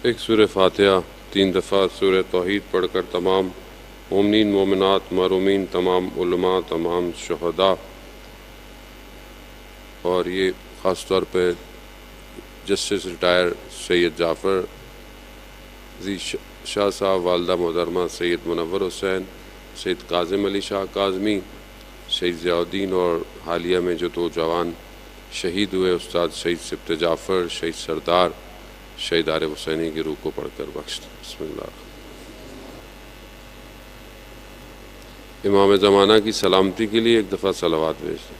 ایک سورہ فاتحہ 3 دفعہ سورہ توحید پڑھ کر تمام مومنین مومنات محرومین تمام علماء تمام شہداء اور یہ خاص طور پہ جسٹس ریٹائر سید جعفر زی شاہ صاحب، والدہ محترمہ سید منور حسین، سید کاظم علی شاہ کاظمی، شہید ضیاء الدین، اور حالیہ میں جو 2 جوان شہید ہوئے استاد شہید سبت جعفر، شہید سردار، شہید عارف حسینی کی روح کو پڑھ کر بخش دیں۔ بسم اللہ۔ امام زمانہ کی سلامتی کے لیے ایک دفعہ صلوات بھیج دیں۔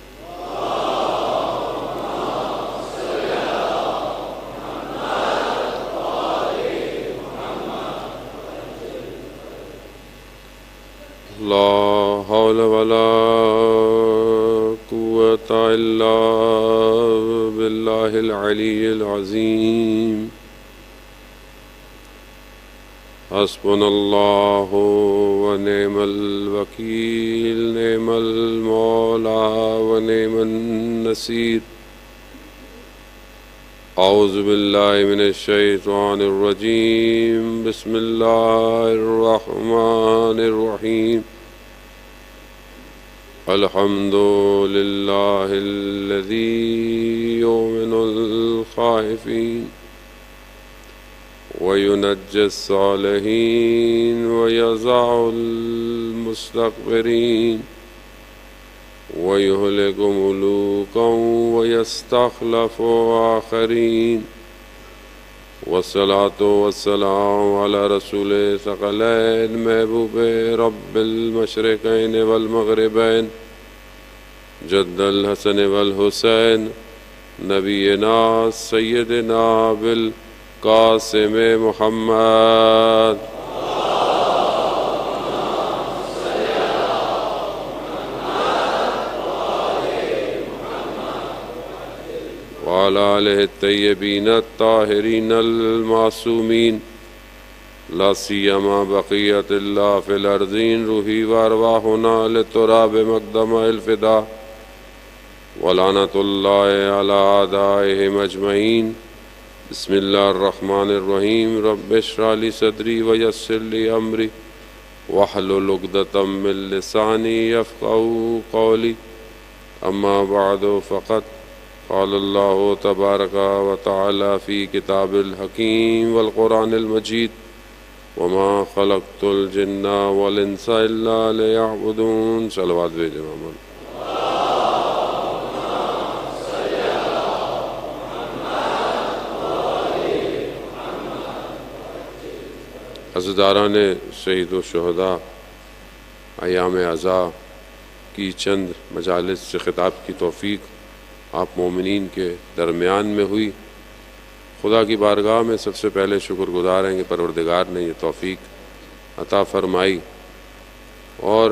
لا حول ولا قوة الا باللہ العلی العظیم۔ حسبنا اللہ ونعم الوکیل، نعم المولا ونعم النصیر۔ اعوذ باللہ من الشیطان الرجیم، بسم اللہ الرحمن الرحیم۔ الحمد للہ الذی یؤمن الخائفین وینجی الصالحین ویضع المستکبرین وَيُهْلِكُ مُلُوكًا وَيَسْتَخْلَفُ آخَرِينَ۔ والصلاة والسلام على رسول ثقلین محبوب رب المشرقین والمغربین جد الحسن والحسین نبینا سیدنا بالقاسم محمد۔ وعلى آلہ الطیبین الطاہرین المعصومین، لا سیما بقیت اللہ فی الارضین، روحی وارواحنا للتراب مقدم الفدا، ولعنۃ اللہ علی اعدائہم اجمعین۔ بسم اللہ الرحمن الرحیم۔ رب اشرح لی صدری ویسر لی امری واحلل عقدۃ من لسانی یفقہوا قولی، اما بعد فقد قال اللہ تبارک و تعالی فی کتاب الحکیم والقرآن المجید، وما خلقت الجن والانس الا لیعبدون۔ صلوات بھیجیں محمد۔ عزاداران شہید و شہداء، ایام عزا کی چند مجالس سے خطاب کی توفیق آپ مومنین کے درمیان میں ہوئی۔ خدا کی بارگاہ میں سب سے پہلے شکر گزار ہیں کہ پروردگار نے یہ توفیق عطا فرمائی، اور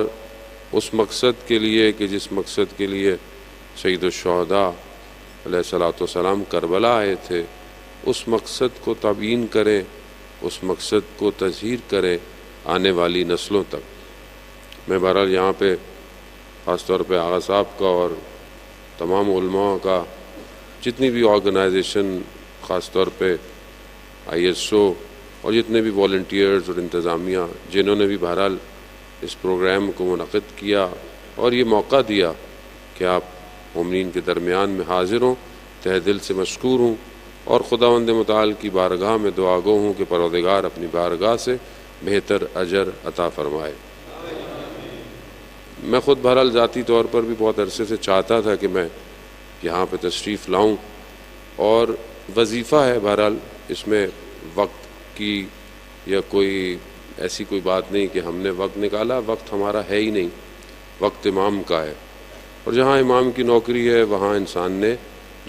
اس مقصد کے لیے کہ جس مقصد کے لیے سید الشہداء علیہ الصلوۃ والسلام کربلا آئے تھے، اس مقصد کو تبیین کریں، اس مقصد کو تظہیر کریں آنے والی نسلوں تک۔ میں بہرحال یہاں پہ خاص طور پہ آغا صاحب کا اور تمام علماء کا، جتنی بھی آرگنائزیشن، خاص طور پہ ISO اور جتنے بھی والنٹیئرز اور انتظامیہ جنہوں نے بھی بہرحال اس پروگرام کو منعقد کیا اور یہ موقع دیا کہ آپ مومنین کے درمیان میں حاضر ہوں، تہ دل سے مشکور ہوں، اور خداوند متعال کی بارگاہ میں دعا گو ہوں کہ پروردگار اپنی بارگاہ سے بہتر اجر عطا فرمائے۔ میں خود بہرحال ذاتی طور پر بھی بہت عرصے سے چاہتا تھا کہ میں یہاں پہ تشریف لاؤں، اور وظیفہ ہے بہرحال، اس میں وقت کی یا کوئی ایسی کوئی بات نہیں کہ ہم نے وقت نکالا، وقت ہمارا ہے ہی نہیں، وقت امام کا ہے، اور جہاں امام کی نوکری ہے وہاں انسان نے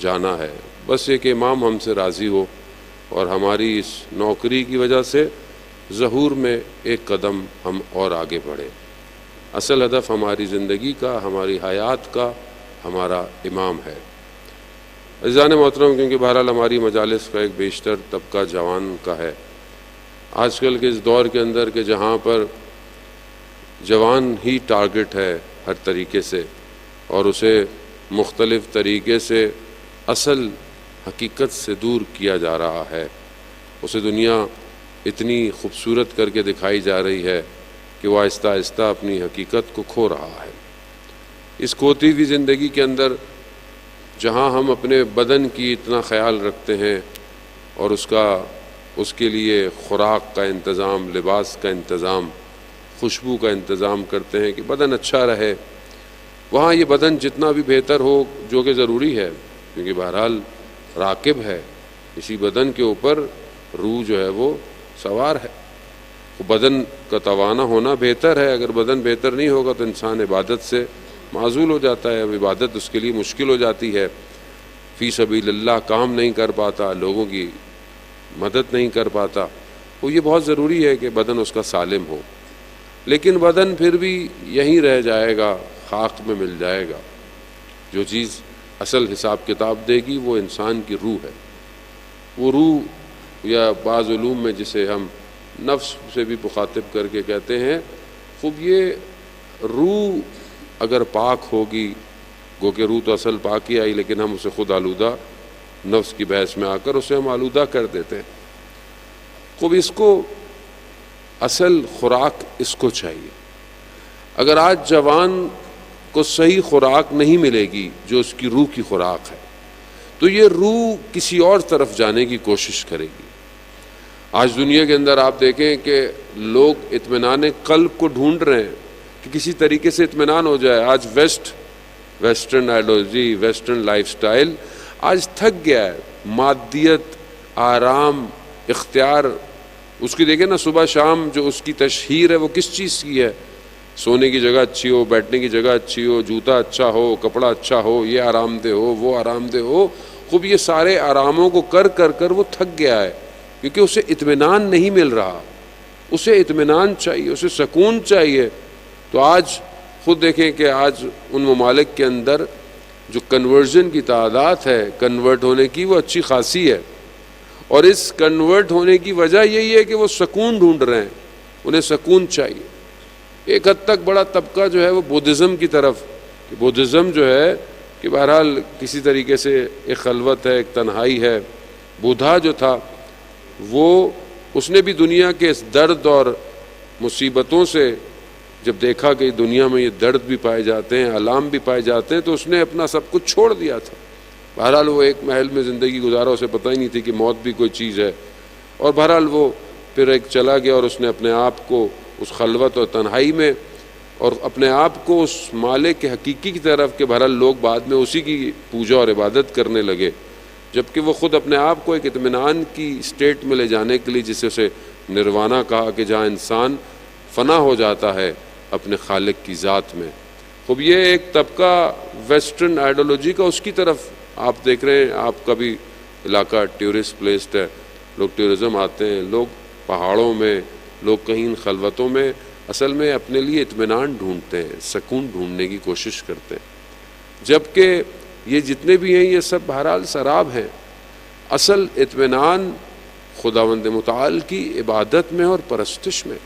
جانا ہے۔ بس یہ کہ امام ہم سے راضی ہو اور ہماری اس نوکری کی وجہ سے ظہور میں ایک قدم ہم اور آگے بڑھیں۔ اصل ہدف ہماری زندگی کا، ہماری حیات کا، ہمارا امام ہے۔ عزیزان محترم، کیونکہ بہرحال ہماری مجالس کا ایک بیشتر طبقہ جوان کا ہے، آج کل کے اس دور کے اندر کہ جہاں پر جوان ہی ٹارگٹ ہے ہر طریقے سے، اور اسے مختلف طریقے سے اصل حقیقت سے دور کیا جا رہا ہے، اسے دنیا اتنی خوبصورت کر کے دکھائی جا رہی ہے کہ وہ آہستہ آہستہ اپنی حقیقت کو کھو رہا ہے۔ اس کھوتی ہوئی زندگی کے اندر جہاں ہم اپنے بدن کی اتنا خیال رکھتے ہیں اور اس کے لیے خوراک کا انتظام، لباس کا انتظام، خوشبو کا انتظام کرتے ہیں کہ بدن اچھا رہے، وہاں یہ بدن جتنا بھی بہتر ہو، جو کہ ضروری ہے کیونکہ بہرحال راکب ہے، اسی بدن کے اوپر روح جو ہے وہ سوار ہے، بدن کا توانا ہونا بہتر ہے۔ اگر بدن بہتر نہیں ہوگا تو انسان عبادت سے معزول ہو جاتا ہے، اب عبادت اس کے لیے مشکل ہو جاتی ہے، فی سبیل اللہ کام نہیں کر پاتا، لوگوں کی مدد نہیں کر پاتا۔ تو یہ بہت ضروری ہے کہ بدن اس کا سالم ہو، لیکن بدن پھر بھی یہیں رہ جائے گا، خاک میں مل جائے گا۔ جو چیز اصل حساب کتاب دے گی وہ انسان کی روح ہے۔ وہ روح یا بعض علوم میں جسے ہم نفس سے بھی مخاطب کر کے کہتے ہیں، خوب یہ روح اگر پاک ہوگی، گو کہ روح تو اصل پاک ہی آئی، لیکن ہم اسے خود آلودہ نفس کی بحث میں آ کر اسے ہم آلودہ کر دیتے ہیں۔ خوب اس کو اصل خوراک اس کو چاہیے۔ اگر آج جوان کو صحیح خوراک نہیں ملے گی جو اس کی روح کی خوراک ہے، تو یہ روح کسی اور طرف جانے کی کوشش کرے گی۔ آج دنیا کے اندر آپ دیکھیں کہ لوگ اطمینان قلب کو ڈھونڈ رہے ہیں کہ کسی طریقے سے اطمینان ہو جائے۔ آج western ideology, western life style آج تھک گیا ہے۔ مادیت، آرام، اختیار، اس کی دیکھیں نا صبح شام جو اس کی تشہیر ہے وہ کس چیز کی ہے؟ سونے کی جگہ اچھی ہو، بیٹھنے کی جگہ اچھی ہو، جوتا اچھا ہو، کپڑا اچھا ہو، یہ آرام دہ ہو، وہ آرام دہ ہو۔ خوب یہ سارے آراموں کو کر کر وہ تھک گیا ہے، کیونکہ اسے اطمینان نہیں مل رہا۔ اسے اطمینان چاہیے، اسے سکون چاہیے۔ تو آج خود دیکھیں کہ آج ان ممالک کے اندر جو کنورژن کی تعداد ہے، کنورٹ ہونے کی، وہ اچھی خاصی ہے، اور اس کنورٹ ہونے کی وجہ یہی ہے کہ وہ سکون ڈھونڈ رہے ہیں، انہیں سکون چاہیے۔ ایک حد تک بڑا طبقہ جو ہے وہ بودھزم کی طرف، بودھزم جو ہے کہ بہرحال کسی طریقے سے ایک خلوت ہے، ایک تنہائی ہے۔ بودھا جو تھا وہ اس نے بھی دنیا کے اس درد اور مصیبتوں سے جب دیکھا کہ دنیا میں یہ درد بھی پائے جاتے ہیں، آلام بھی پائے جاتے ہیں، تو اس نے اپنا سب کچھ چھوڑ دیا تھا۔ بہرحال وہ ایک محل میں زندگی گزارا، اسے پتہ ہی نہیں تھی کہ موت بھی کوئی چیز ہے، اور بہرحال وہ پھر ایک چلا گیا اور اس نے اپنے آپ کو اس خلوت اور تنہائی میں اور اپنے آپ کو اس مالک کے حقیقی کی طرف کہ بہرحال لوگ بعد میں اسی کی پوجا اور عبادت کرنے لگے، جبکہ وہ خود اپنے آپ کو ایک اطمینان کی اسٹیٹ میں لے جانے کے لیے، جسے اسے نروانا کہا، کہ جہاں انسان فنا ہو جاتا ہے اپنے خالق کی ذات میں۔ خوب یہ ایک طبقہ ویسٹرن آئیڈیالوجی کا اس کی طرف آپ دیکھ رہے ہیں۔ آپ کا بھی علاقہ ٹورسٹ پلیس ہے، لوگ ٹورزم آتے ہیں، لوگ پہاڑوں میں، لوگ کہیں ان خلوتوں میں اصل میں اپنے لیے اطمینان ڈھونڈتے ہیں، سکون ڈھونڈنے کی کوشش کرتے ہیں، جبکہ یہ جتنے بھی ہیں یہ سب بہرحال سراب ہیں۔ اصل اطمینان خداوند متعال کی عبادت میں اور پرستش میں۔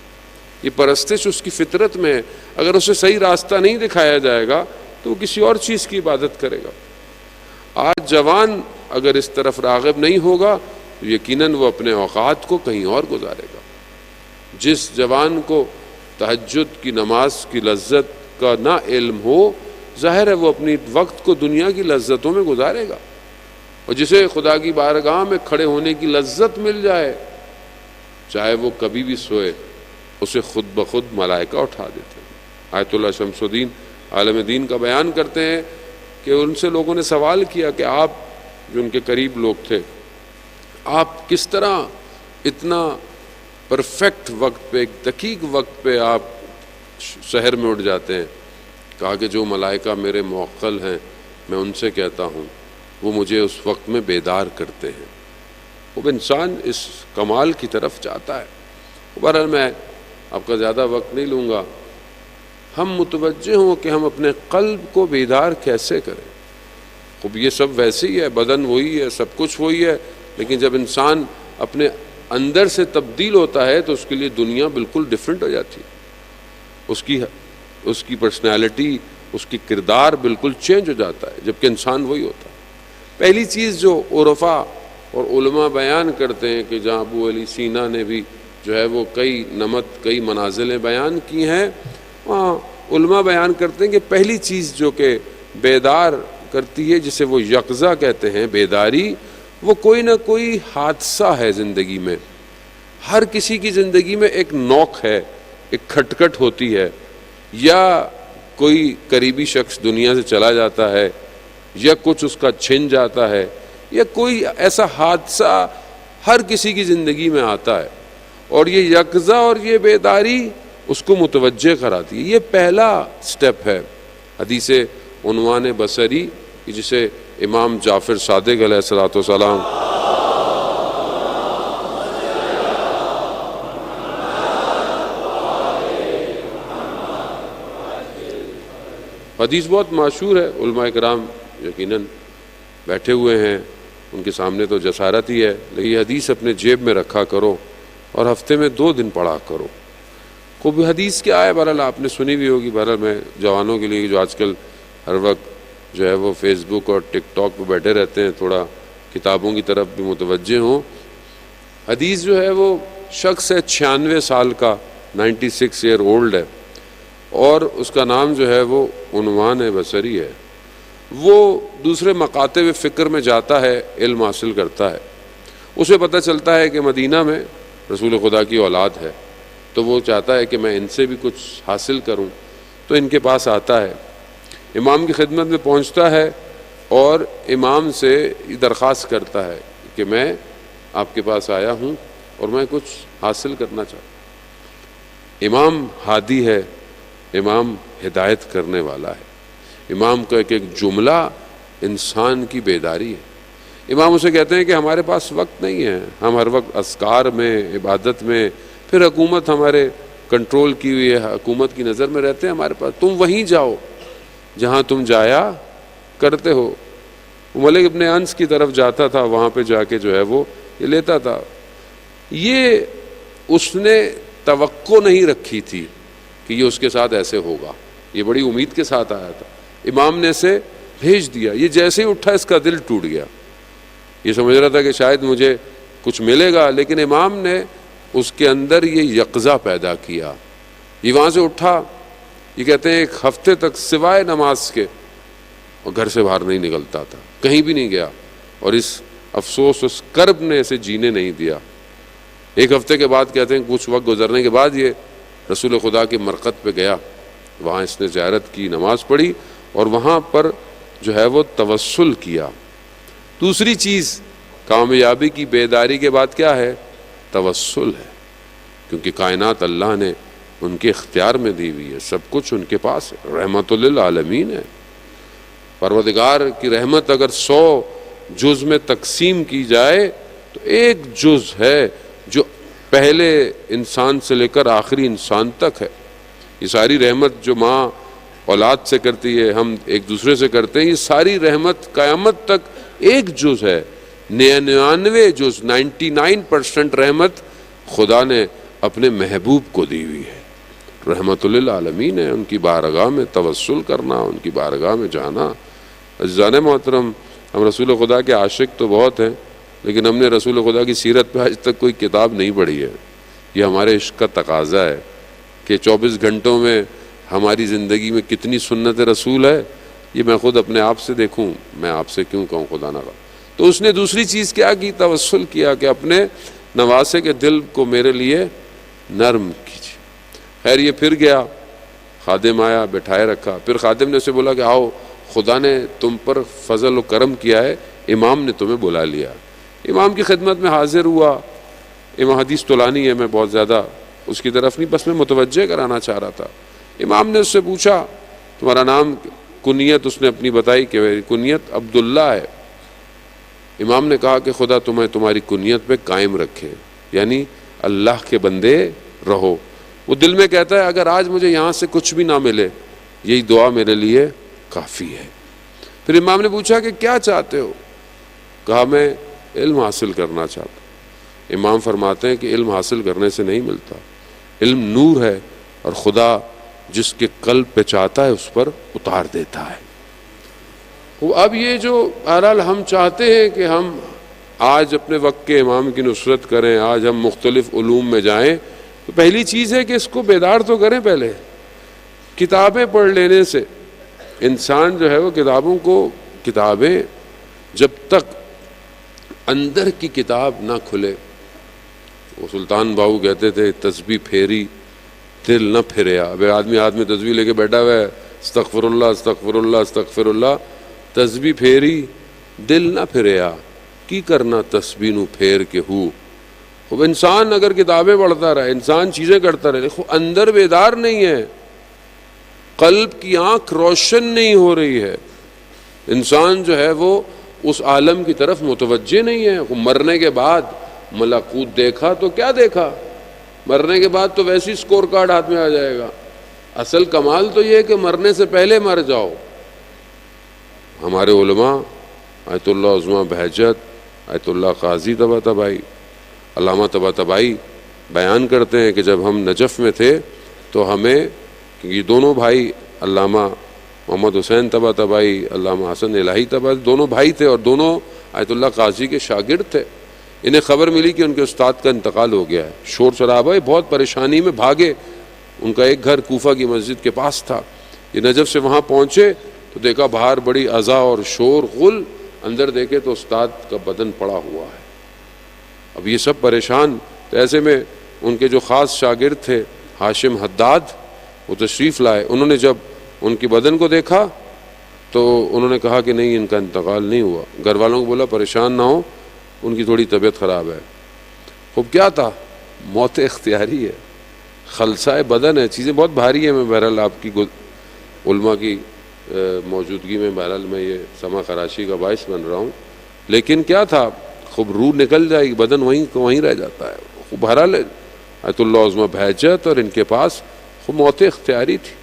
یہ پرستش اس کی فطرت میں ہے۔ اگر اسے صحیح راستہ نہیں دکھایا جائے گا تو وہ کسی اور چیز کی عبادت کرے گا۔ آج جوان اگر اس طرف راغب نہیں ہوگا تو یقیناً وہ اپنے اوقات کو کہیں اور گزارے گا۔ جس جوان کو تہجد کی نماز کی لذت کا نہ علم ہو، ظاہر ہے وہ اپنی وقت کو دنیا کی لذتوں میں گزارے گا، اور جسے خدا کی بارگاہ میں کھڑے ہونے کی لذت مل جائے، چاہے وہ کبھی بھی سوئے، اسے خود بخود ملائکہ اٹھا دیتے ہیں۔ آیت اللہ شمس الدین عالم دین کا بیان کرتے ہیں کہ ان سے لوگوں نے سوال کیا کہ آپ جو ان کے قریب لوگ تھے، آپ کس طرح اتنا پرفیکٹ وقت پہ، ایک دقیق وقت پہ آپ سحر میں اٹھ جاتے ہیں؟ کہا کہ جو ملائکہ میرے موکل ہیں میں ان سے کہتا ہوں، وہ مجھے اس وقت میں بیدار کرتے ہیں۔ وہ انسان اس کمال کی طرف جاتا ہے۔ بہرحال میں آپ کا زیادہ وقت نہیں لوں گا۔ ہم متوجہ ہوں کہ ہم اپنے قلب کو بیدار کیسے کریں۔ خوب یہ سب ویسے ہی ہے، بدن وہی ہے، سب کچھ وہی ہے، لیکن جب انسان اپنے اندر سے تبدیل ہوتا ہے تو اس کے لیے دنیا بالکل ڈیفرنٹ ہو جاتی ہے۔ اس کی پرسنالٹی، اس کی کردار بالکل چینج ہو جاتا ہے، جبکہ انسان وہی ہوتا ہے۔ پہلی چیز جو عرفا اور علماء بیان کرتے ہیں کہ جہاں ابو علی سینا نے بھی جو ہے وہ کئی نمط کئی منازلیں بیان کی ہیں، وہاں علماء بیان کرتے ہیں کہ پہلی چیز جو کہ بیدار کرتی ہے، جسے وہ یقظہ کہتے ہیں، بیداری، وہ کوئی نہ کوئی حادثہ ہے زندگی میں۔ ہر کسی کی زندگی میں ایک نوک ہے، ایک کھٹکھٹ ہوتی ہے، یا کوئی قریبی شخص دنیا سے چلا جاتا ہے، یا کچھ اس کا چھن جاتا ہے، یا کوئی ایسا حادثہ ہر کسی کی زندگی میں آتا ہے، اور یہ یقظہ اور یہ بیداری اس کو متوجہ کراتی ہے۔ یہ پہلا سٹیپ ہے حدیث عنوان بصری، جسے امام جعفر صادق علیہ الصلوۃ والسلام حدیث بہت مشہور ہے، علماء کرام یقیناً بیٹھے ہوئے ہیں، ان کے سامنے تو جسارت ہی ہے، لیکن یہ حدیث اپنے جیب میں رکھا کرو اور ہفتے میں 2 دن پڑھا کرو۔ کوئی حدیث کیا ہے، بہرحال آپ نے سنی بھی ہوگی، بہرحال میں جوانوں کے لیے جو آج کل ہر وقت جو ہے وہ فیس بک اور ٹک ٹاک پہ بیٹھے رہتے ہیں، تھوڑا کتابوں کی طرف بھی متوجہ ہوں۔ حدیث جو ہے وہ شخص ہے 96 سال کا، 96 ایئر اولڈ ہے، اور اس کا نام جو ہے وہ عنوان بصری ہے۔ وہ دوسرے مکاتب فکر میں جاتا ہے، علم حاصل کرتا ہے، اسے پتہ چلتا ہے کہ مدینہ میں رسول خدا کی اولاد ہے، تو وہ چاہتا ہے کہ میں ان سے بھی کچھ حاصل کروں، تو ان کے پاس آتا ہے، امام کی خدمت میں پہنچتا ہے اور امام سے درخواست کرتا ہے کہ میں آپ کے پاس آیا ہوں اور میں کچھ حاصل کرنا چاہتا ہوں۔ امام ہادی ہے، امام ہدایت کرنے والا ہے، امام کا ایک جملہ انسان کی بیداری ہے۔ امام اسے کہتے ہیں کہ ہمارے پاس وقت نہیں ہے، ہم ہر وقت اذکار میں، عبادت میں، پھر حکومت ہمارے کنٹرول کی ہوئی ہے، حکومت کی نظر میں رہتے ہیں، ہمارے پاس تم وہیں جاؤ جہاں تم جایا کرتے ہو۔ وہ ملک ابن انس کی طرف جاتا تھا، وہاں پہ جا کے جو ہے وہ یہ لیتا تھا۔ یہ اس نے توقع نہیں رکھی تھی کہ یہ اس کے ساتھ ایسے ہوگا، یہ بڑی امید کے ساتھ آیا تھا، امام نے اسے بھیج دیا۔ یہ جیسے ہی اٹھا اس کا دل ٹوٹ گیا، یہ سمجھ رہا تھا کہ شاید مجھے کچھ ملے گا، لیکن امام نے اس کے اندر یہ یقظہ پیدا کیا۔ یہ وہاں سے اٹھا، یہ کہتے ہیں 1 ہفتے تک سوائے نماز کے اور گھر سے باہر نہیں نکلتا تھا، کہیں بھی نہیں گیا، اور اس افسوس اس کرب نے اسے جینے نہیں دیا۔ 1 ہفتے کے بعد کہتے ہیں کچھ وقت گزرنے کے بعد یہ رسول خدا کی مرقد پہ گیا، وہاں اس نے زیارت کی، نماز پڑھی، اور وہاں پر جو ہے وہ توسل کیا۔ دوسری چیز کامیابی کی بیداری کے بعد کیا ہے؟ توسل ہے، کیونکہ کائنات اللہ نے ان کے اختیار میں دی ہوئی ہے، سب کچھ ان کے پاس ہے، رحمت للعالمین ہے۔ پروردگار کی رحمت اگر 100 جز میں تقسیم کی جائے تو 1 جز ہے جو پہلے انسان سے لے کر آخری انسان تک ہے۔ یہ ساری رحمت جو ماں اولاد سے کرتی ہے، ہم ایک دوسرے سے کرتے ہیں، یہ ساری رحمت قیامت تک 1 جز ہے۔ 99 جز 99% رحمت خدا نے اپنے محبوب کو دی ہوئی ہے، رحمت للعالمین ہے۔ ان کی بارگاہ میں توسل کرنا، ان کی بارگاہ میں جانا۔ عزیزان محترم، ہم رسول خدا کے عاشق تو بہت ہیں، لیکن ہم نے رسول خدا کی سیرت پہ آج تک کوئی کتاب نہیں پڑھی ہے۔ یہ ہمارے عشق کا تقاضا ہے کہ 24 گھنٹوں میں ہماری زندگی میں کتنی سنت رسول ہے، یہ میں خود اپنے آپ سے دیکھوں، میں آپ سے کیوں کہوں خدا نہ خواہ۔ تو اس نے دوسری چیز کیا کی؟ توسل کیا کہ اپنے نواسے کے دل کو میرے لیے نرم کیجیے۔ خیر یہ پھر گیا، خادم آیا، بٹھائے رکھا، پھر خادم نے اسے بولا کہ آؤ، خدا نے تم پر فضل و کرم کیا ہے، امام نے تمہیں بلا لیا۔ امام کی خدمت میں حاضر ہوا۔ امام حدیث طولانی ہے، میں بہت زیادہ اس کی طرف نہیں، بس میں متوجہ کرانا چاہ رہا تھا۔ امام نے اس سے پوچھا تمہارا نام، کنیت اس نے اپنی بتائی کہ میری کنیت عبداللہ ہے۔ امام نے کہا کہ خدا تمہیں تمہاری کنیت پہ قائم رکھے، یعنی اللہ کے بندے رہو۔ وہ دل میں کہتا ہے اگر آج مجھے یہاں سے کچھ بھی نہ ملے، یہی دعا میرے لیے کافی ہے۔ پھر امام نے پوچھا کہ کیا چاہتے ہو؟ کہا میں علم حاصل کرنا چاہتا ہوں۔ امام فرماتے ہیں کہ علم حاصل کرنے سے نہیں ملتا، علم نور ہے، اور خدا جس کے قلب پہ چاہتا ہے اس پر اتار دیتا ہے۔ اب یہ جو بہرحال ہم چاہتے ہیں کہ ہم آج اپنے وقت کے امام کی نصرت کریں، آج ہم مختلف علوم میں جائیں، تو پہلی چیز ہے کہ اس کو بیدار تو کریں پہلے۔ کتابیں پڑھ لینے سے انسان جو ہے وہ کتابیں جب تک اندر کی کتاب نہ کھلے، وہ سلطان باہو کہتے تھے تسبیح پھیری دل نہ پھریا۔ اب آدمی ہاتھ میں تسبیح لے کے بیٹھا ہوا ہے، استغفر اللہ استغفر اللہ استغفر اللہ، تسبیح پھیری دل نہ پھریا، کی کرنا تسبیح نو پھیر کے ہو۔ خوب انسان اگر کتابیں پڑھتا رہے، انسان چیزیں کرتا رہے، دیکھو اندر بیدار نہیں ہے، قلب کی آنکھ روشن نہیں ہو رہی ہے، انسان جو ہے وہ اس عالم کی طرف متوجہ نہیں ہے۔ مرنے کے بعد ملکوت دیکھا تو کیا دیکھا، مرنے کے بعد تو ویسی سکور کارڈ ہاتھ میں آ جائے گا۔ اصل کمال تو یہ ہے کہ مرنے سے پہلے مر جاؤ۔ ہمارے علماء آیت اللہ عظمہ بہجت، آیت اللہ قاضی طباطبائی، علامہ طباطبائی بیان کرتے ہیں کہ جب ہم نجف میں تھے تو ہمیں، یہ دونوں بھائی علامہ محمد حسین طباطبائی، علامہ حسن الہی طباطبائی، دونوں بھائی تھے اور دونوں آیت اللہ قاضی کے شاگرد تھے۔ انہیں خبر ملی کہ ان کے استاد کا انتقال ہو گیا ہے، شور شرابہ، بہت پریشانی میں بھاگے۔ ان کا ایک گھر کوفہ کی مسجد کے پاس تھا، یہ نجف سے وہاں پہنچے تو دیکھا باہر بڑی اذا اور شور غل، اندر دیکھے تو استاد کا بدن پڑا ہوا ہے۔ اب یہ سب پریشان، تو ایسے میں ان کے جو خاص شاگرد تھے ہاشم حداد، وہ تشریف لائے۔ انہوں نے جب ان کی بدن کو دیکھا تو انہوں نے کہا کہ نہیں، ان کا انتقال نہیں ہوا۔ گھر والوں کو بولا پریشان نہ ہو، ان کی تھوڑی طبیعت خراب ہے۔ خوب کیا تھا، موت اختیاری ہے، خلسۂ بدن ہے، چیزیں بہت بھاری ہیں۔ میں بہرحال آپ کی علماء کی موجودگی میں بہرحال میں یہ سما خراشی کا باعث بن رہا ہوں، لیکن کیا تھا، خوب روح نکل جائے گی، بدن وہیں رہ جاتا ہے۔ خوب بہرحال آیت اللہ عظمہ بہجت اور ان کے پاس خوب موت اختیاری تھی،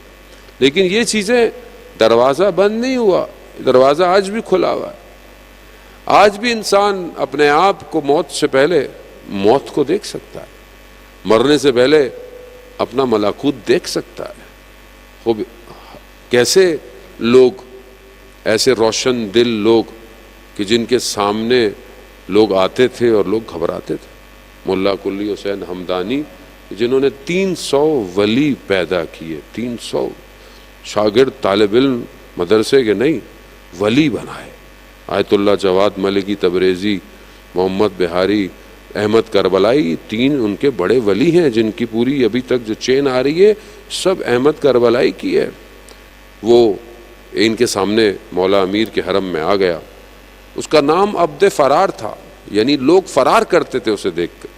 لیکن یہ چیزیں، دروازہ بند نہیں ہوا، دروازہ آج بھی کھلا ہوا ہے۔ آج بھی انسان اپنے آپ کو موت سے پہلے موت کو دیکھ سکتا ہے، مرنے سے پہلے اپنا ملکوت دیکھ سکتا ہے۔ خوب کیسے لوگ، ایسے روشن دل لوگ کہ جن کے سامنے لوگ آتے تھے اور لوگ گھبراتے تھے۔ ملا کلی حسین ہمدانی جنہوں نے 300 ولی پیدا کیے، 300 شاگرد طالب علم مدرسے کے نہیں، ولی بنائے۔ آیت اللہ جواد ملکی تبریزی، محمد بہاری، احمد کربلائی، 3 ان کے بڑے ولی ہیں جن کی پوری ابھی تک جو چین آ رہی ہے سب احمد کربلائی کی ہے۔ وہ ان کے سامنے مولا امیر کے حرم میں آ گیا، اس کا نام عبد فرار تھا، یعنی لوگ فرار کرتے تھے اسے دیکھ کر۔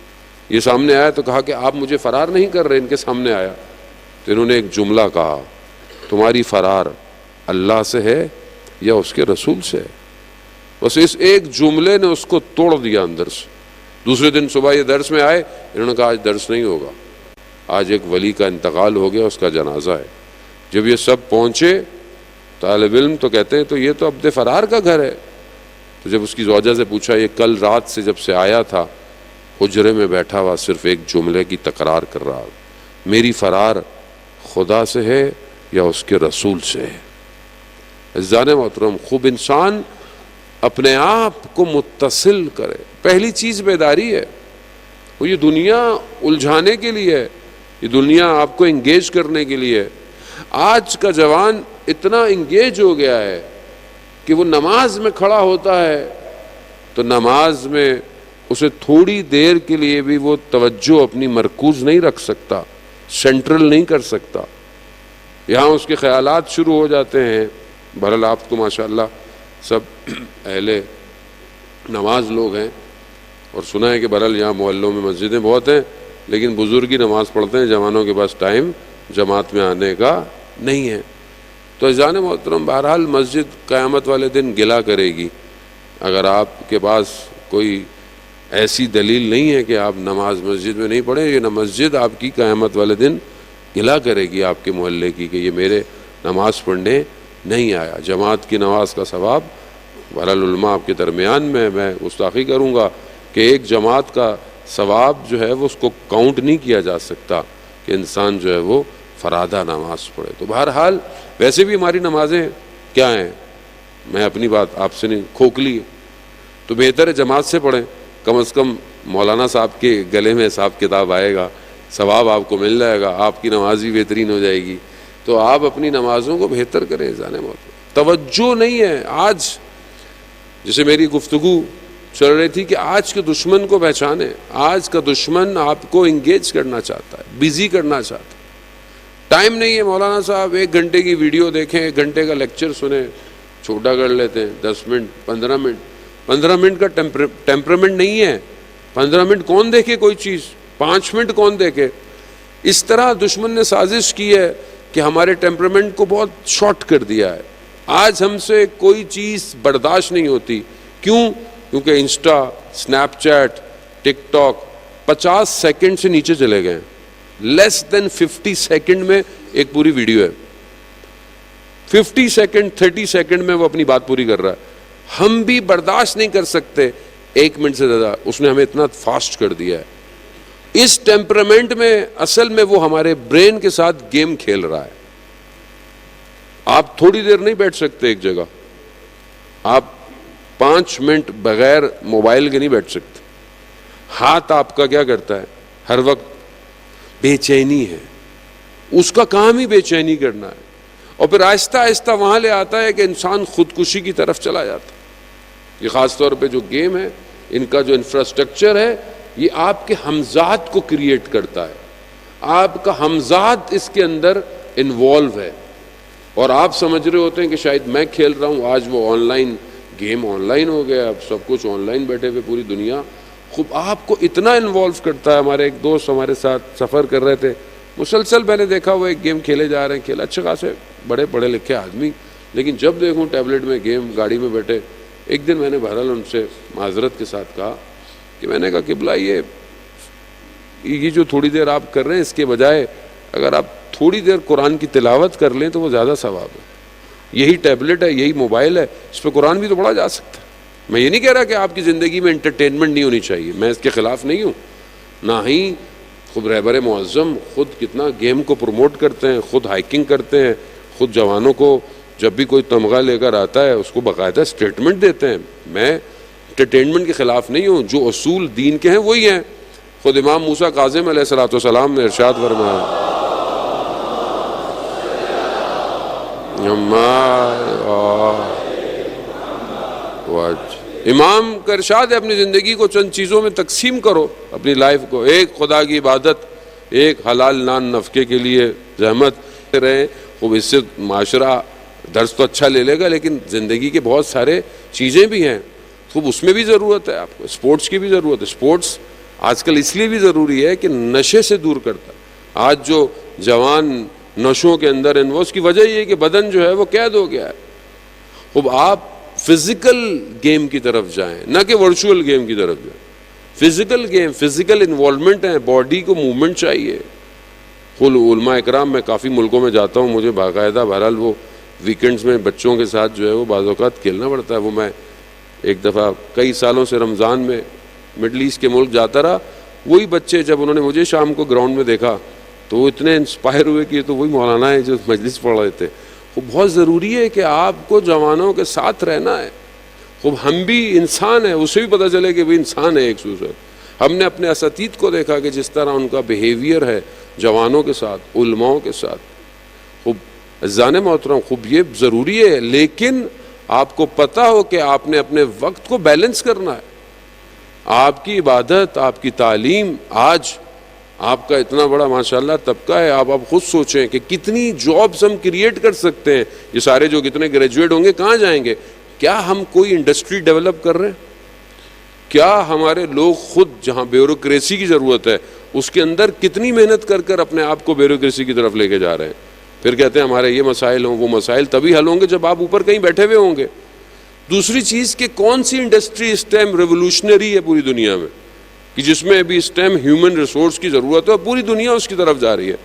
یہ سامنے آیا تو کہا کہ آپ مجھے فرار نہیں کر رہے، ان کے سامنے آیا تو انہوں نے ایک جملہ کہا، تمہاری فرار اللہ سے ہے یا اس کے رسول سے ہے؟ بس اس ایک جملے نے اس کو توڑ دیا اندر سے۔ دوسرے دن صبح یہ درس میں آئے، انہوں نے کہا آج درس نہیں ہوگا، آج ایک ولی کا انتقال ہو گیا، اس کا جنازہ ہے۔ جب یہ سب پہنچے طالب علم تو کہتے ہیں تو یہ تو عبد فرار کا گھر ہے۔ تو جب اس کی زوجہ سے پوچھا، یہ کل رات سے جب سے آیا تھا حجرے میں بیٹھا ہوا صرف ایک جملے کی تکرار کر رہا، میری فرار خدا سے ہے یا اس کے رسول سے ہے۔ عزیزان محترم، خوب انسان اپنے آپ کو متصل کرے، پہلی چیز بیداری ہے۔ وہ یہ دنیا الجھانے کے لیے ہے، یہ دنیا آپ کو انگیج کرنے کے لیے ہے۔ آج کا جوان اتنا انگیج ہو گیا ہے کہ وہ نماز میں کھڑا ہوتا ہے تو نماز میں اسے تھوڑی دیر کے لیے بھی وہ توجہ اپنی مرکوز نہیں رکھ سکتا، سینٹرل نہیں کر سکتا، یہاں اس کے خیالات شروع ہو جاتے ہیں۔ بہرحال آپ کو ماشاءاللہ سب اہل نماز لوگ ہیں اور سنا ہے کہ بہرحال یہاں محلوں میں مسجدیں بہت ہیں، لیکن بزرگی نماز پڑھتے ہیں، جوانوں کے پاس ٹائم جماعت میں آنے کا نہیں ہے۔ تو عزیزان محترم، بہرحال مسجد قیامت والے دن گلہ کرے گی اگر آپ کے پاس کوئی ایسی دلیل نہیں ہے کہ آپ نماز مسجد میں نہیں پڑھیں۔ یہ نہ مسجد آپ کی قیامت والے دن گلہ کرے گی آپ کے محلے کی کہ یہ میرے نماز پڑھنے نہیں آیا۔ جماعت کی نماز کا ثواب بہرحال علماء آپ کے درمیان میں گستاخی کروں گا کہ ایک جماعت کا ثواب جو ہے وہ اس کو کاؤنٹ نہیں کیا جا سکتا کہ انسان جو ہے وہ فرادہ نماز پڑھے۔ تو بہرحال ویسے بھی ہماری نمازیں کیا ہیں، میں اپنی بات آپ سے نہیں، کھوکھلی ہے، تو بہتر ہے جماعت سے پڑھیں۔ کم از کم مولانا صاحب کے گلے میں حساب کتاب آئے گا، ثواب آپ کو مل جائے گا، آپ کی نماز بھی بہترین ہو جائے گی. تو آپ اپنی نمازوں کو بہتر کریں. ذہن موت توجہ نہیں ہے. آج جیسے میری گفتگو چل رہی تھی کہ آج کے دشمن کو پہچانے. آج کا دشمن آپ کو انگیج کرنا چاہتا ہے، بزی کرنا چاہتا ہے. ٹائم نہیں ہے مولانا صاحب 1 گھنٹے کی ویڈیو دیکھیں، 1 گھنٹے کا لیکچر سنیں، چھوٹا کر لیتے ہیں 10 منٹ 15 منٹ. 15 منٹ کا ٹیمپرامنٹ نہیں ہے. 15 منٹ کون دیکھے کوئی چیز، 5 منٹ کون دیکھے. اس طرح دشمن نے سازش کی ہے کہ ہمارے ٹیمپرامنٹ کو بہت شارٹ کر دیا ہے. آج ہم سے کوئی چیز برداشت نہیں ہوتی. کیوں؟ کیونکہ انسٹا، سنیپ چیٹ، ٹک ٹاک 50 سیکنڈ سے نیچے چلے گئے ہیں. لیس دین 50 سیکنڈ میں ایک پوری ویڈیو ہے. 50 سیکنڈ 30 سیکنڈ میں وہ اپنی بات پوری کر رہا ہے. ہم بھی برداشت نہیں کر سکتے 1 منٹ سے زیادہ. اس نے ہمیں اتنا فاسٹ کر دیا ہے. اس ٹیمپرامنٹ میں اصل میں وہ ہمارے برین کے ساتھ گیم کھیل رہا ہے. آپ تھوڑی دیر نہیں بیٹھ سکتے ایک جگہ. آپ 5 منٹ بغیر موبائل کے نہیں بیٹھ سکتے. ہاتھ آپ کا کیا کرتا ہے؟ ہر وقت بے چینی ہے. اس کا کام ہی بے چینی کرنا ہے. اور پھر آہستہ آہستہ وہاں لے آتا ہے کہ انسان خودکشی کی طرف چلا جاتا ہے. یہ خاص طور پہ جو گیم ہے، ان کا جو انفراسٹرکچر ہے، یہ آپ کے ہمزاد کو کریٹ کرتا ہے. آپ کا ہمزاد اس کے اندر انوالو ہے. اور آپ سمجھ رہے ہوتے ہیں کہ شاید میں کھیل رہا ہوں. آج وہ online game online ہو گیا. اب سب کچھ آن لائن بیٹھے ہوئے پوری دنیا. خوب آپ کو اتنا انوالو کرتا ہے. ہمارے ایک دوست ہمارے ساتھ سفر کر رہے تھے. مسلسل میں نے دیکھا وہ ایک گیم کھیلے جا رہے ہیں. کھیلا اچھے خاصے بڑے پڑھے لکھے آدمی، لیکن جب دیکھوں ٹیبلٹ میں گیم، گاڑی میں بیٹھے. ایک دن میں نے بہرحال ان سے معذرت کے ساتھ کہا کہ میں نے کہا قبلہ یہ جو تھوڑی دیر آپ کر رہے ہیں، اس کے بجائے اگر آپ تھوڑی دیر قرآن کی تلاوت کر لیں تو وہ زیادہ ثواب ہے. یہی ٹیبلٹ ہے، یہی موبائل ہے، اس پہ قرآن بھی تو پڑھا جا سکتا ہے. میں یہ نہیں کہہ رہا کہ آپ کی زندگی میں انٹرٹینمنٹ نہیں ہونی چاہیے، میں اس کے خلاف نہیں ہوں. نہ ہی خود رہبر معظم خود کتنا گیم کو پروموٹ کرتے ہیں، خود ہائکنگ کرتے ہیں، خود جوانوں کو جب بھی کوئی تمغہ لے کر آتا ہے اس کو باقاعدہ اسٹیٹمنٹ دیتے ہیں. میں انٹرٹینمنٹ کے خلاف نہیں ہوں. جو اصول دین کے ہیں وہی ہیں. خود امام موسیٰ کاظم علیہ الصلوۃ والسلام نے ارشاد فرمایا، امام کا ارشاد ہے اپنی زندگی کو چند چیزوں میں تقسیم کرو، اپنی لائف کو. ایک خدا کی عبادت، ایک حلال نان نفقے کے لیے زحمت رہیں. خوب اس سے معاشرہ درس تو اچھا لے لے گا، لیکن زندگی کے بہت سارے چیزیں بھی ہیں. خوب اس میں بھی ضرورت ہے آپ کو. اسپورٹس کی بھی ضرورت ہے. اسپورٹس آج کل اس لیے بھی ضروری ہے کہ نشے سے دور کرتا ہے. آج جو جوان نشوں کے اندر ہیں، وہ اس کی وجہ یہ ہے کہ بدن جو ہے وہ قید ہو گیا ہے. خوب آپ فزیکل گیم کی طرف جائیں، نہ کہ ورچوئل گیم کی طرف جائیں. فزیکل گیم، فزیکل انوالومنٹ ہے. باڈی کو موومنٹ چاہیے. خود علماء اکرام، میں کافی ملکوں میں جاتا ہوں، مجھے باقاعدہ بہرحال وہ ویکنڈز میں بچوں کے ساتھ جو ہے وہ بعض اوقات کھیلنا پڑتا ہے. وہ میں ایک دفعہ کئی سالوں سے رمضان میں مڈل ایسٹ کے ملک جاتا رہا. وہی بچے جب انہوں نے مجھے شام کو گراؤنڈ میں دیکھا تو وہ اتنے انسپائر ہوئے کہ یہ تو وہی مولانا ہے جو مجلس پڑھ رہے تھے. وہ بہت ضروری ہے کہ آپ کو جوانوں کے ساتھ رہنا ہے. خوب ہم بھی انسان ہیں، اسے بھی پتہ چلے کہ وہ انسان ہے ایک دوسرے. ہم نے اپنے اساتید کو دیکھا کہ جس طرح ان کا بیہیویئر ہے جوانوں کے ساتھ، علماؤں کے ساتھ. خوب عزیزان محترم، خوب یہ ضروری ہے، لیکن آپ کو پتہ ہو کہ آپ نے اپنے وقت کو بیلنس کرنا ہے. آپ کی عبادت، آپ کی تعلیم، آج آپ کا اتنا بڑا ماشاءاللہ طبقہ ہے. آپ خود سوچیں کہ کتنی جابز ہم کریٹ کر سکتے ہیں. یہ سارے جو کتنے گریجویٹ ہوں گے کہاں جائیں گے؟ کیا ہم کوئی انڈسٹری ڈیولپ کر رہے ہیں؟ کیا ہمارے لوگ خود جہاں بیوروکریسی کی ضرورت ہے اس کے اندر کتنی محنت کر کر اپنے آپ کو بیوروکریسی کی طرف لے کے جا رہے ہیں؟ پھر کہتے ہیں ہمارے یہ مسائل ہوں، وہ مسائل تبھی حل ہوں گے جب آپ اوپر کہیں بیٹھے ہوئے ہوں گے. دوسری چیز کہ کون سی انڈسٹری اس ٹائم ریولوشنری ہے پوری دنیا میں، کہ جس میں ابھی اس ٹائم ہیومن ریسورس کی ضرورت ہے اور پوری دنیا اس کی طرف جا رہی ہے؟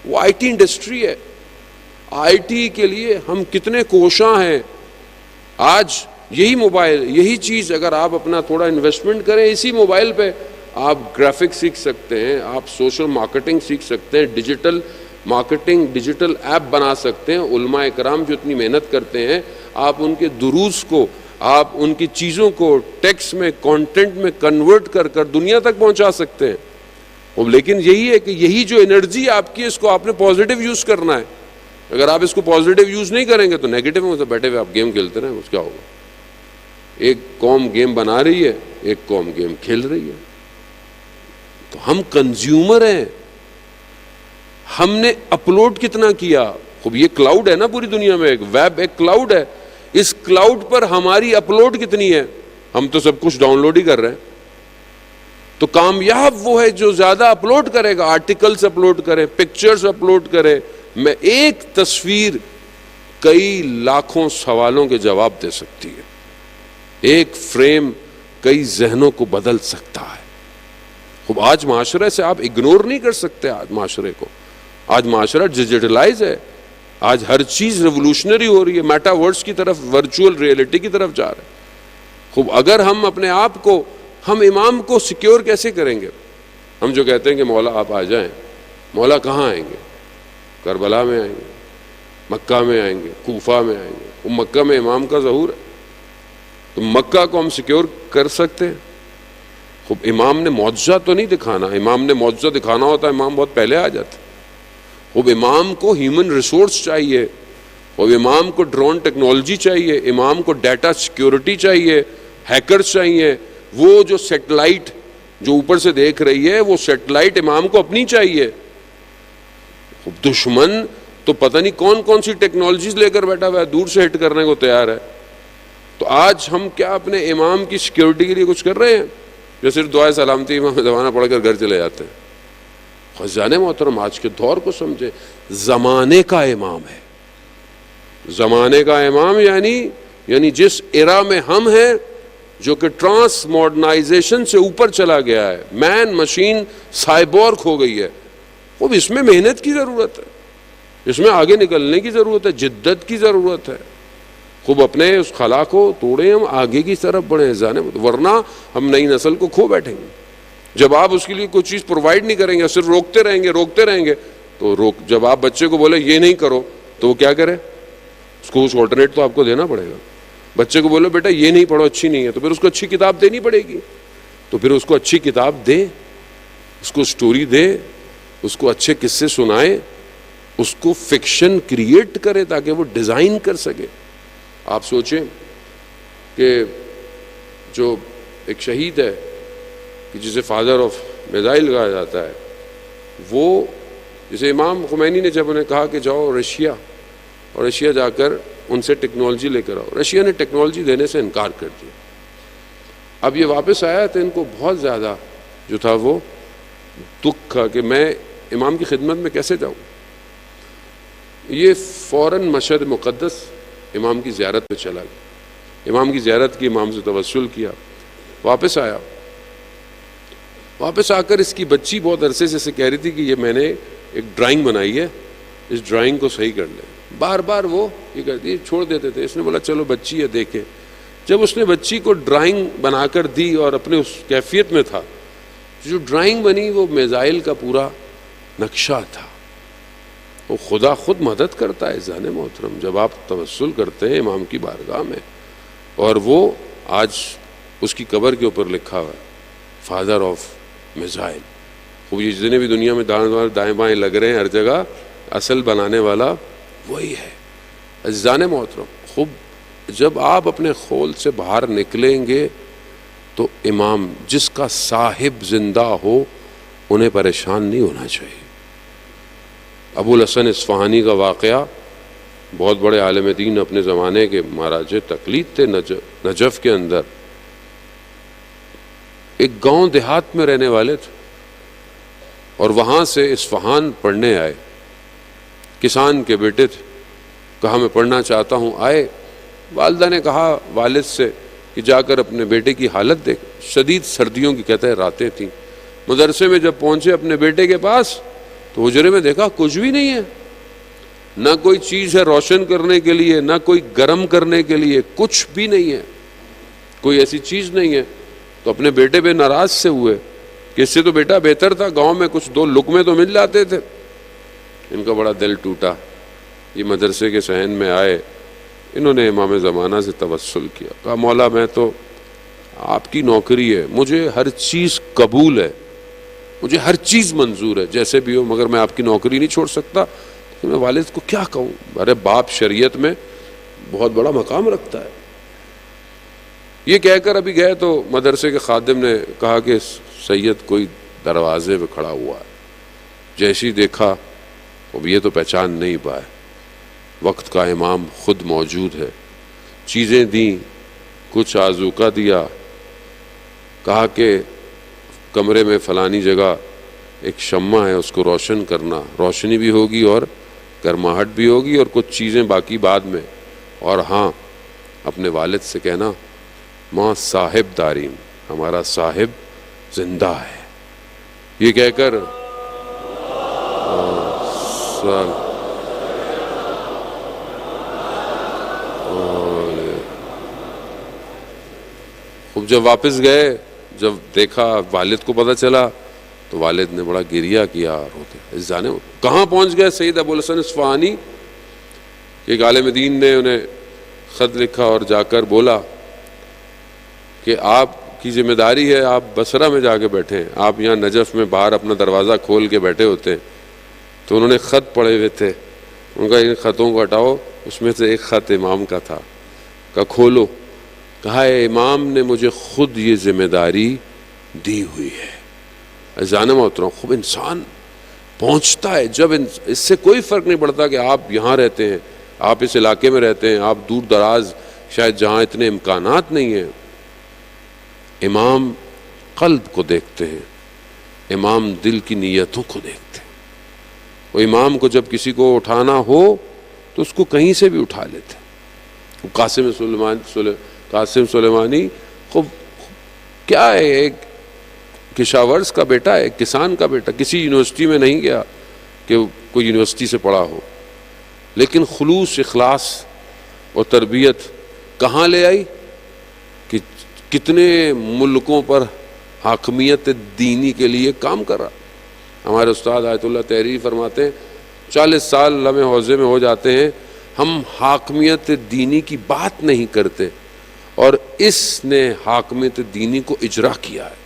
وہ آئی ٹی انڈسٹری ہے. آئی ٹی کے لیے ہم کتنے کوشاں ہیں. آج یہی موبائل، یہی چیز اگر آپ اپنا تھوڑا انویسٹمنٹ کریں اسی موبائل پہ، آپ گرافکس سیکھ سکتے ہیں، آپ سوشل مارکیٹنگ سیکھ سکتے ہیں، ڈیجیٹل مارکیٹنگ، ڈیجیٹل ایپ بنا سکتے ہیں. علماء اکرام جو اتنی محنت کرتے ہیں، آپ ان کے دروس کو آپ ان کی چیزوں کو ٹیکسٹ میں کانٹینٹ میں کنورٹ کر کر دنیا تک پہنچا سکتے ہیں. لیکن یہی ہے کہ یہی جو انرجی آپ کی ہے اس کو آپ نے پازیٹیو یوز کرنا ہے. اگر آپ اس کو پازیٹیو یوز نہیں کریں گے تو نیگیٹو میں تو بیٹھے ہوئے آپ گیم کھیلتے رہیں, اس کیا ہوگا. ایک قوم گیم بنا رہی ہے, ایک قوم گیم کھیل رہی ہے. تو ہم کنزیومر ہیں. ہم نے اپلوڈ کتنا کیا. خوب یہ کلاؤڈ ہے نا پوری دنیا میں, ایک ویب ایک کلاؤڈ ہے. اس کلاؤڈ پر ہماری اپلوڈ کتنی ہے. ہم تو سب کچھ ڈاؤن لوڈ ہی کر رہے ہیں. تو کامیاب وہ ہے جو زیادہ اپلوڈ کرے گا, آرٹیکلز اپلوڈ کرے, پکچرز اپلوڈ کرے. میں ایک تصویر کئی لاکھوں سوالوں کے جواب دے سکتی ہے. ایک فریم کئی ذہنوں کو بدل سکتا ہے. خوب آج معاشرے سے آپ اگنور نہیں کر سکتے. آج معاشرے کو, آج معاشرہ ڈیجیٹلائز ہے. آج ہر چیز ریولوشنری ہو رہی ہے, میٹا ورس کی طرف, ورچوئل ریئلٹی کی طرف جا رہے ہیں. خوب اگر ہم اپنے آپ کو, ہم امام کو سیکیور کیسے کریں گے. ہم جو کہتے ہیں کہ مولا آپ آ جائیں, مولا کہاں آئیں گے. کربلا میں آئیں گے, مکہ میں آئیں گے, کوفہ میں آئیں گے. وہ مکہ میں امام کا ظہور ہے, تو مکہ کو ہم سیکیور کر سکتے ہیں. خوب امام نے معجزہ تو نہیں دکھانا. امام نے معجزہ دکھانا ہوتا ہے امام بہت پہلے آ جاتے. خوب امام کو ہیومن ریسورس چاہیے, خوب امام کو ڈرون ٹیکنالوجی چاہیے, امام کو ڈیٹا سیکیورٹی چاہیے, ہیکرز چاہیے. وہ جو سیٹلائٹ جو اوپر سے دیکھ رہی ہے, وہ سیٹلائٹ امام کو اپنی چاہیے. دشمن تو پتہ نہیں کون کون سی ٹیکنالوجیز لے کر بیٹھا ہوا ہے, دور سے ہٹ کرنے کو تیار ہے. تو آج ہم کیا اپنے امام کی سیکیورٹی کے لیے کچھ کر رہے ہیں, جو صرف دعائے سلامتی امام زمانہ پڑھ کر گھر چلے جاتے ہیں. خزانے محترم آج کے دور کو سمجھے. زمانے کا امام ہے, زمانے کا امام یعنی جس ایرا میں ہم ہیں, جو کہ ٹرانس ماڈرنائزیشن سے اوپر چلا گیا ہے, مین مشین سائبورگ ہو گئی ہے. وہ اس میں محنت کی ضرورت ہے, اس میں آگے نکلنے کی ضرورت ہے, جدت کی ضرورت ہے. خوب اپنے اس خلا کو توڑیں, ہم آگے کی طرف بڑھیں جانے, ورنہ ہم نئی نسل کو کھو بیٹھیں گے. جب آپ اس کے لیے کوئی چیز پرووائڈ نہیں کریں گے, صرف روکتے رہیں گے تو جب آپ بچے کو بولے یہ نہیں کرو تو وہ کیا کرے. اس کو کچھ آلٹرنیٹ تو آپ کو دینا پڑے گا. بچے کو بولو بیٹا یہ نہیں پڑھو, اچھی نہیں ہے, تو پھر اس کو اچھی کتاب دینی پڑے گی. تو پھر اس کو اچھی کتاب دے, اس کو سٹوری دے, اس کو اچھے قصے سنائے, اس کو فکشن کریٹ کرے تاکہ وہ ڈیزائن کر سکے. آپ سوچیں کہ جو ایک شہید ہے کہ جسے فادر آف میزائل کہا جاتا ہے, وہ جسے امام خمینی نے جب انہیں کہا کہ جاؤ رشیا, اور رشیا جا کر ان سے ٹیکنالوجی لے کر آؤ, رشیا نے ٹیکنالوجی دینے سے انکار کر دیا. اب یہ واپس آیا تو ان کو بہت زیادہ جو تھا وہ دکھ تھا کہ میں امام کی خدمت میں کیسے جاؤں. یہ فوراً مشہد مقدس امام کی زیارت پہ چلا گیا, امام کی زیارت کی, امام سے توسل کیا, واپس آیا. واپس آ کر اس کی بچی بہت عرصے سے کہہ رہی تھی کہ یہ میں نے ایک ڈرائنگ بنائی ہے, اس ڈرائنگ کو صحیح کر لیں. بار بار وہ یہ کہتی, چھوڑ دیتے تھے. اس نے بولا چلو بچی ہے دیکھے. جب اس نے بچی کو ڈرائنگ بنا کر دی اور اپنے اس کیفیت میں تھا, جو ڈرائنگ بنی وہ میزائل کا پورا نقشہ تھا. وہ خدا خود مدد کرتا ہے ذہن محترم جب آپ توسل کرتے ہیں امام کی بارگاہ میں. اور وہ آج اس کی قبر کے اوپر لکھا ہوا ہے فادر آف میزائل. وہ یہ جتنے بھی دنیا میں دائیں بائیں لگ رہے ہیں ہر جگہ, اصل بنانے والا وہی ہے. عزیزان محترم, خوب جب آپ اپنے خول سے باہر نکلیں گے تو امام جس کا صاحب زندہ ہو انہیں پریشان نہیں ہونا چاہیے. ابو الحسن اصفہانی کا واقعہ, بہت بڑے عالم دین اپنے زمانے کے مہاراج تقلید تھے نجف کے اندر. ایک گاؤں دیہات میں رہنے والے تھے اور وہاں سے اصفہان پڑھنے آئے. کسان کے بیٹے تھے, کہا میں پڑھنا چاہتا ہوں. آئے, والدہ نے کہا والد سے کہ جا کر اپنے بیٹے کی حالت دیکھ. شدید سردیوں کی کہتے ہیں راتیں تھیں. مدرسے میں جب پہنچے اپنے بیٹے کے پاس تو حجرے میں دیکھا کچھ بھی نہیں ہے, نہ کوئی چیز ہے روشن کرنے کے لیے, نہ کوئی گرم کرنے کے لیے, کچھ بھی نہیں ہے, کوئی ایسی چیز نہیں ہے. تو اپنے بیٹے پہ ناراض سے ہوئے کہ اس سے تو بیٹا بہتر تھا, گاؤں میں کچھ دو لقمے تو مل جاتے تھے. ان کا بڑا دل ٹوٹا. یہ مدرسے کے صحن میں آئے, انہوں نے امام زمانہ سے توسل کیا، کہا مولا میں تو آپ کی نوکری ہے، مجھے ہر چیز قبول ہے، مجھے ہر چیز منظور ہے جیسے بھی ہو، مگر میں آپ کی نوکری نہیں چھوڑ سکتا، تو میں والد کو کیا کہوں؟ ارے باپ شریعت میں بہت بڑا مقام رکھتا ہے۔ یہ کہہ کر ابھی گئے تو مدرسے کے خادم نے کہا کہ سید کوئی دروازے پہ کھڑا ہوا ہے۔ جیسی دیکھا اب یہ تو پہچان نہیں پائے، وقت کا امام خود موجود ہے۔ چیزیں دیں، کچھ آذوقہ دیا، کہا کہ کمرے میں فلانی جگہ ایک شمع ہے، اس کو روشن کرنا، روشنی بھی ہوگی اور گرماہٹ بھی ہوگی، اور کچھ چیزیں باقی بعد میں، اور ہاں اپنے والد سے کہنا ماں صاحب داریم، ہمارا صاحب زندہ ہے۔ یہ کہہ کر خوب جب واپس گئے، جب دیکھا والد کو پتہ چلا تو والد نے بڑا گریہ کیا، روتے جانے کہاں پہنچ گئے سید ابو الحسن اصفہانی کہ عالم دین نے انہیں خط لکھا اور جا کر بولا کہ آپ کی ذمہ داری ہے، آپ بصرہ میں جا کے بیٹھیں، آپ یہاں نجف میں باہر اپنا دروازہ کھول کے بیٹھے ہوتے ہیں۔ تو انہوں نے خط پڑھے ہوئے تھے، ان کا ان خطوں کو ہٹاؤ، اس میں سے ایک خط امام کا تھا، کہا کھولو، کہا اے امام نے مجھے خود یہ ذمہ داری دی ہوئی ہے۔ عزیزان محترم، خوب انسان پہنچتا ہے جب اس سے کوئی فرق نہیں پڑتا کہ آپ یہاں رہتے ہیں، آپ اس علاقے میں رہتے ہیں، آپ دور دراز شاید جہاں اتنے امکانات نہیں ہیں، امام قلب کو دیکھتے ہیں، امام دل کی نیتوں کو دیکھتے ہیں۔ وہ امام کو جب کسی کو اٹھانا ہو تو اس کو کہیں سے بھی اٹھا لیتے ہیں۔ قاسم سلیمانی خوب کیا ہے، ایک کشاورز کا بیٹا ہے، ایک کسان کا بیٹا، کسی یونیورسٹی میں نہیں گیا کہ کوئی یونیورسٹی سے پڑھا ہو، لیکن خلوص، اخلاص اور تربیت کہاں لے آئی کہ کتنے ملکوں پر حاکمیت دینی کے لیے کام کر رہا۔ ہمارے استاد آیت اللہ تحریری فرماتے ہیں 40 سال لمحے حوضے میں ہو جاتے ہیں، ہم حاکمیت دینی کی بات نہیں کرتے، اور اس نے حاکمیت دینی کو اجرا کیا ہے،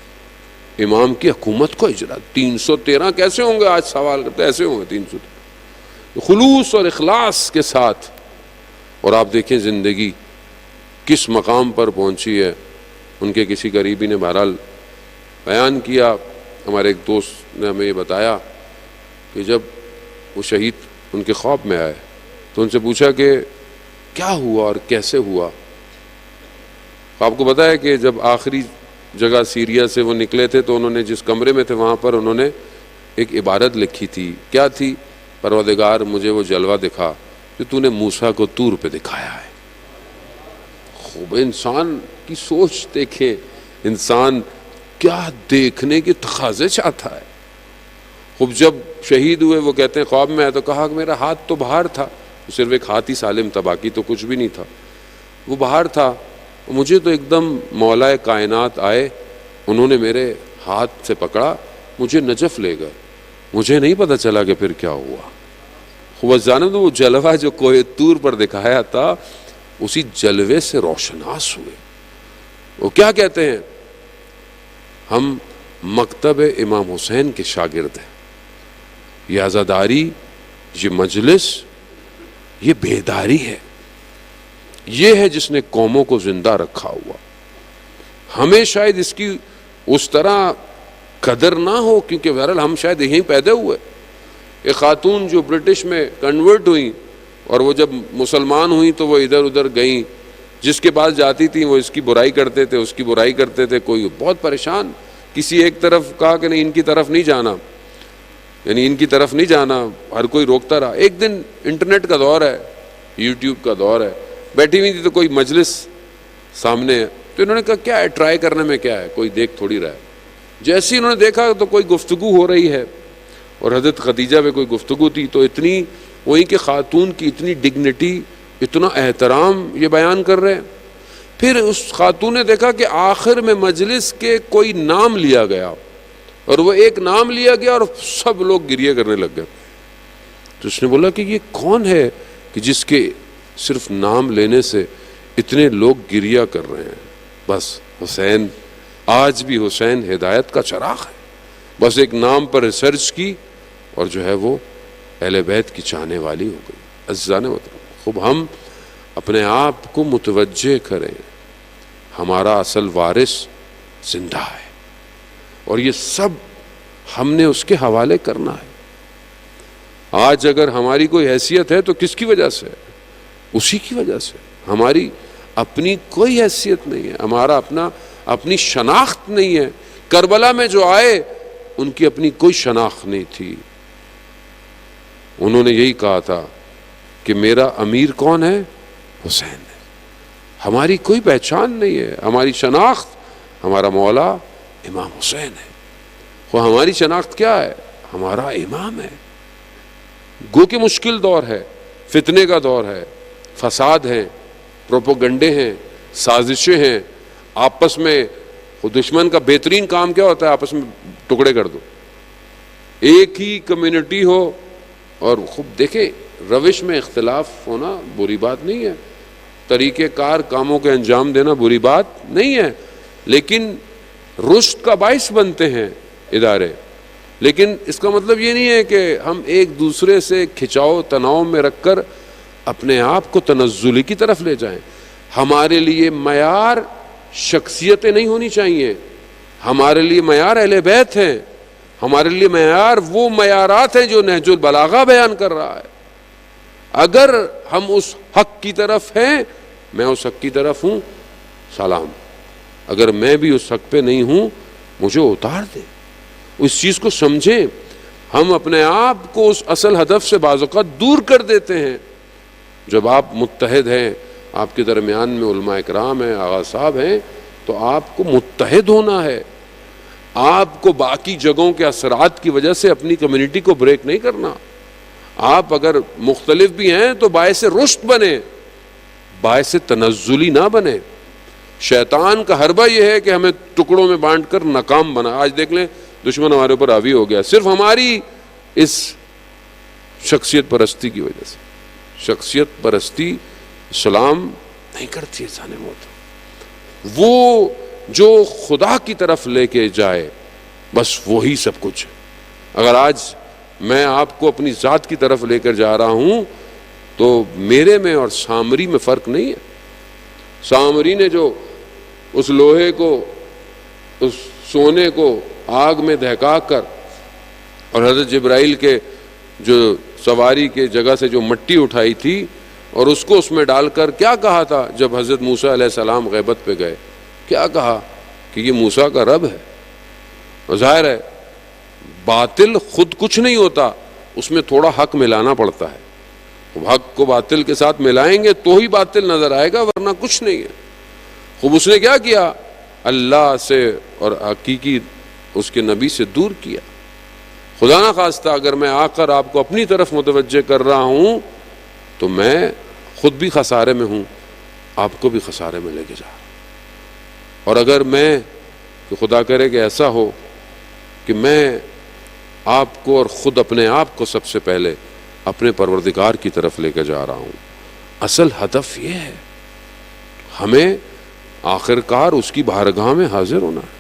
امام کی حکومت کو اجرا۔ 313 کیسے ہوں گے؟ آج سوال کرتے ایسے ہوں گے 300، خلوص اور اخلاص کے ساتھ۔ اور آپ دیکھیں زندگی کس مقام پر پہنچی ہے۔ ان کے کسی قریبی نے بہرحال بیان کیا، ہمارے ایک دوست نے ہمیں یہ بتایا کہ جب وہ شہید ان کے خواب میں آئے تو ان سے پوچھا کہ کیا ہوا اور کیسے ہوا۔ آپ کو پتہ ہے کہ جب آخری جگہ سیریا سے وہ نکلے تھے تو انہوں نے جس کمرے میں تھے وہاں پر انہوں نے ایک عبارت لکھی تھی، کیا تھی؟ پروردگار مجھے وہ جلوہ دکھا جو تو نے موسیٰ کو طور پہ دکھایا ہے۔ خوب انسان کی سوچ دیکھیں، انسان کیا دیکھنے کے تقاضے چاہتا ہے۔ خوب جب شہید ہوئے وہ کہتے ہیں خواب میں آیا تو کہا کہ میرا ہاتھ تو باہر تھا، صرف ایک ہاتھ ہی سالم تھا، باقی تو کچھ بھی نہیں تھا، وہ باہر تھا، مجھے تو ایک دم مولا کائنات آئے، انہوں نے میرے ہاتھ سے پکڑا، مجھے نجف لے گئے، مجھے نہیں پتہ چلا کہ پھر کیا ہوا۔ خوب جانب وہ جلوہ جو کوہ طور پر دکھایا تھا اسی جلوے سے روشناس ہوئے۔ وہ کیا کہتے ہیں؟ ہم مکتب امام حسین کے شاگرد ہیں، یہ عزاداری، یہ مجلس، یہ بیداری ہے، یہ ہے جس نے قوموں کو زندہ رکھا ہوا۔ ہمیں شاید اس کی اس طرح قدر نہ ہو کیونکہ بہرحال ہم شاید یہیں پیدا ہوئے۔ ایک خاتون جو برٹش میں کنورٹ ہوئیں اور وہ جب مسلمان ہوئیں تو وہ ادھر ادھر گئیں، جس کے پاس جاتی تھیں وہ اس کی برائی کرتے تھے، اس کی برائی کرتے تھے، کوئی بہت پریشان، کسی ایک طرف کہا کہ نہیں ان کی طرف نہیں جانا، یعنی ان کی طرف نہیں جانا، ہر کوئی روکتا رہا۔ ایک دن انٹرنیٹ کا دور ہے، یوٹیوب کا دور ہے، بیٹھی ہوئی تھی تو کوئی مجلس سامنے ہے تو انہوں نے کہا کیا ہے، ٹرائی کرنے میں کیا ہے، کوئی دیکھ تھوڑی رہا ہے۔ جیسے ہی انہوں نے دیکھا تو کوئی گفتگو ہو رہی ہے اور حضرت خدیجہ پہ کوئی گفتگو تھی، تو اتنی وہی کہ خاتون کی اتنی ڈگنیٹی، اتنا احترام یہ بیان کر رہے ہیں۔ پھر اس خاتون نے دیکھا کہ آخر میں مجلس کے کوئی نام لیا گیا اور وہ ایک نام لیا گیا اور سب لوگ گریہ کرنے لگ گئے۔ تو اس نے بولا کہ یہ کون ہے کہ جس کے صرف نام لینے سے اتنے لوگ گریہ کر رہے ہیں. بس حسین، آج بھی حسین ہدایت کا چراغ ہے. بس ایک نام پر ریسرچ کی اور جو ہے وہ اہل بیت کی چاہنے والی ہو گئی. عزیزان محترم، خوب ہم اپنے آپ کو متوجہ کریں، ہمارا اصل وارث زندہ ہے اور یہ سب ہم نے اس کے حوالے کرنا ہے. آج اگر ہماری کوئی حیثیت ہے تو کس کی وجہ سے؟ اسی کی وجہ سے. ہماری اپنی کوئی حیثیت نہیں ہے، ہمارا اپنی شناخت نہیں ہے. کربلا میں جو آئے ان کی اپنی کوئی شناخت نہیں تھی. انہوں نے یہی کہا تھا کہ میرا امیر کون ہے؟ حسین ہے. ہماری کوئی پہچان نہیں ہے، ہماری شناخت ہمارا مولا امام حسین ہے. وہ ہماری شناخت کیا ہے؟ ہمارا امام ہے. گو کہ مشکل دور ہے، فتنے کا دور ہے، فساد ہیں، پروپوگنڈے ہیں، سازشیں ہیں. آپس میں دشمن کا بہترین کام کیا ہوتا ہے؟ آپس میں ٹکڑے کر دو. ایک ہی کمیونٹی ہو اور خوب دیکھیں، روش میں اختلاف ہونا بری بات نہیں ہے، طریقہ کار کاموں کے انجام دینا بری بات نہیں ہے، لیکن رشد کا باعث بنتے ہیں ادارے. لیکن اس کا مطلب یہ نہیں ہے کہ ہم ایک دوسرے سے کھچاؤ تناؤ میں رکھ کر اپنے آپ کو تنزلی کی طرف لے جائیں. ہمارے لیے معیار شخصیتیں نہیں ہونی چاہیے، ہمارے لیے معیار اہل بیت ہیں، ہمارے لیے معیار وہ معیارات ہیں جو نہج البلاغہ بیان کر رہا ہے. اگر ہم اس حق کی طرف ہیں، میں اس حق کی طرف ہوں، سلام. اگر میں بھی اس حق پہ نہیں ہوں، مجھے اتار دے. اس چیز کو سمجھیں. ہم اپنے آپ کو اس اصل ہدف سے بعض اوقات دور کر دیتے ہیں. جب آپ متحد ہیں، آپ کے درمیان میں علماء اکرام ہیں، آغا صاحب ہیں، تو آپ کو متحد ہونا ہے. آپ کو باقی جگہوں کے اثرات کی وجہ سے اپنی کمیونٹی کو بریک نہیں کرنا. آپ اگر مختلف بھی ہیں تو باعث رشد بنے، باعث تنزلی نہ بنے. شیطان کا حربہ یہ ہے کہ ہمیں ٹکڑوں میں بانٹ کر ناکام بنا. آج دیکھ لیں دشمن ہمارے اوپر حاوی ہو گیا صرف ہماری اس شخصیت پرستی کی وجہ سے. شخصیت پرستی اسلام نہیں کرتی ہے جانے موت. وہ جو خدا کی طرف لے کے جائے بس وہی سب کچھ ہے. اگر آج میں آپ کو اپنی ذات کی طرف لے کر جا رہا ہوں تو میرے میں اور سامری میں فرق نہیں ہے. سامری نے جو اس لوہے کو، اس سونے کو آگ میں دہکا کر اور حضرت جبرائیل کے جو سواری کے جگہ سے جو مٹی اٹھائی تھی اور اس کو اس میں ڈال کر کیا کہا تھا جب حضرت موسیٰ علیہ السلام غیبت پہ گئے؟ کیا کہا کہ یہ موسیٰ کا رب ہے. اور ظاہر ہے باطل خود کچھ نہیں ہوتا، اس میں تھوڑا حق ملانا پڑتا ہے. حق کو باطل کے ساتھ ملائیں گے تو ہی باطل نظر آئے گا، ورنہ کچھ نہیں ہے. خوب اس نے کیا کیا؟ اللہ سے اور حقیقی اس کے نبی سے دور کیا. خدا نہ خواستہ اگر میں آ کر آپ کو اپنی طرف متوجہ کر رہا ہوں تو میں خود بھی خسارے میں ہوں، آپ کو بھی خسارے میں لے کے جا رہا ہوں. اور اگر میں کہ خدا کرے کہ ایسا ہو کہ میں آپ کو اور خود اپنے آپ کو سب سے پہلے اپنے پروردگار کی طرف لے کے جا رہا ہوں، اصل ہدف یہ ہے ہمیں آخر کار اس کی بارگاہ میں حاضر ہونا ہے.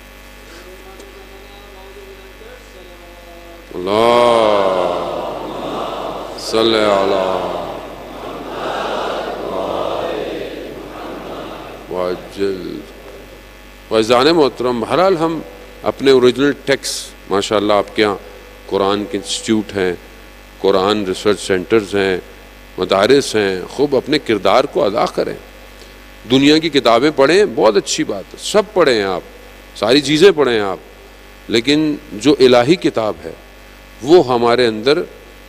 اللہ صلی علی وجل. وعزان محترم، بہرحال ہم اپنے اوریجنل ٹیکسٹ، ماشاءاللہ آپ کے یہاں قرآن کے انسٹیٹیوٹ ہیں، قرآن ریسرچ سینٹرز ہیں، مدارس ہیں، خوب اپنے کردار کو ادا کریں. دنیا کی کتابیں پڑھیں، بہت اچھی بات ہے، سب پڑھیں آپ، ساری چیزیں پڑھیں آپ، لیکن جو الہی کتاب ہے وہ ہمارے اندر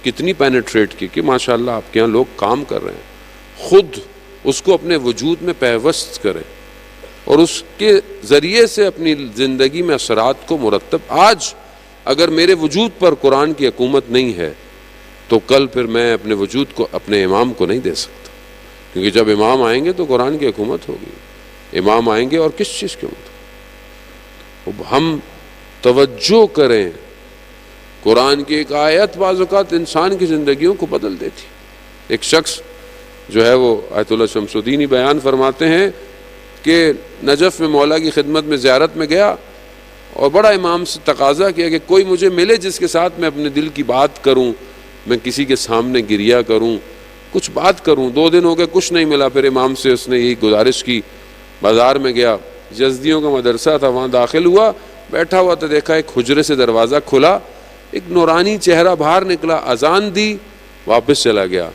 کتنی پینیٹریٹ کی کہ ماشاءاللہ آپ کے یہاں لوگ کام کر رہے ہیں. خود اس کو اپنے وجود میں پیوست کریں اور اس کے ذریعے سے اپنی زندگی میں اثرات کو مرتب. آج اگر میرے وجود پر قرآن کی حکومت نہیں ہے تو کل پھر میں اپنے وجود کو اپنے امام کو نہیں دے سکتا، کیونکہ جب امام آئیں گے تو قرآن کی حکومت ہوگی. امام آئیں گے اور کس چیز کی حکومت؟ ہم توجہ کریں. قرآن کی ایک آیت بعض اوقات انسان کی زندگیوں کو بدل دیتی. ایک شخص جو ہے وہ آیت اللہ شمس الدین بیان فرماتے ہیں کہ نجف میں مولا کی خدمت میں زیارت میں گیا اور بڑا امام سے تقاضا کیا کہ کوئی مجھے ملے جس کے ساتھ میں اپنے دل کی بات کروں، میں کسی کے سامنے گریا کروں، کچھ بات کروں۔ 2 دن ہو گئے، کچھ نہیں ملا۔ پھر امام سے اس نے یہی گزارش کی، بازار میں گیا، یزدیوں کا مدرسہ تھا، وہاں داخل ہوا، بیٹھا ہوا تو دیکھا ایک حجرے سے دروازہ کھلا، ایک نورانی چہرہ باہر نکلا، اذان دی، واپس چلا گیا۔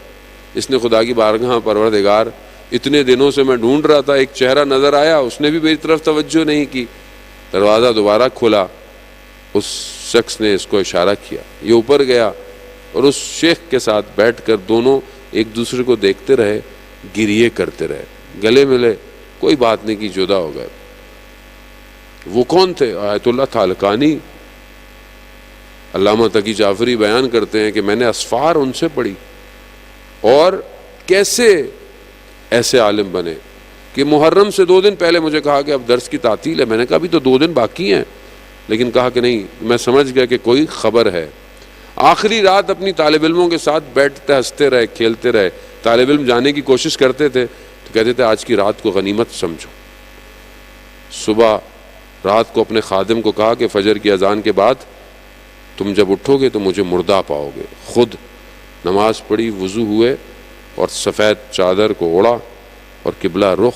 اس نے خدا کی بارگاہ، پروردگار اتنے دنوں سے میں ڈھونڈ رہا تھا، ایک چہرہ نظر آیا، اس نے بھی میری طرف توجہ نہیں کی۔ دروازہ دوبارہ کھلا، اس شخص نے اس کو اشارہ کیا، یہ اوپر گیا اور اس شیخ کے ساتھ بیٹھ کر دونوں ایک دوسرے کو دیکھتے رہے، گریے کرتے رہے، گلے ملے، کوئی بات نہیں کی، جدا ہو گئے۔ وہ کون تھے؟ آیت اللہ تالقانی۔ علامہ تقی جعفری بیان کرتے ہیں کہ میں نے اسفار ان سے پڑھی، اور کیسے ایسے عالم بنے کہ محرم سے 2 دن پہلے مجھے کہا کہ اب درس کی تعطیل ہے۔ میں نے کہا ابھی تو 2 دن باقی ہیں، لیکن کہا کہ نہیں، میں سمجھ گیا کہ کوئی خبر ہے۔ آخری رات اپنی طالب علموں کے ساتھ بیٹھتے، ہنستے رہے، کھیلتے رہے۔ طالب علم جانے کی کوشش کرتے تھے تو کہتے تھے آج کی رات کو غنیمت سمجھو۔ صبح رات کو اپنے خادم کو کہا کہ فجر کی اذان کے بعد تم جب اٹھو گے تو مجھے مردہ پاؤ گے۔ خود نماز پڑھی، وضو ہوئے اور سفید چادر کو اوڑھا اور قبلہ رخ،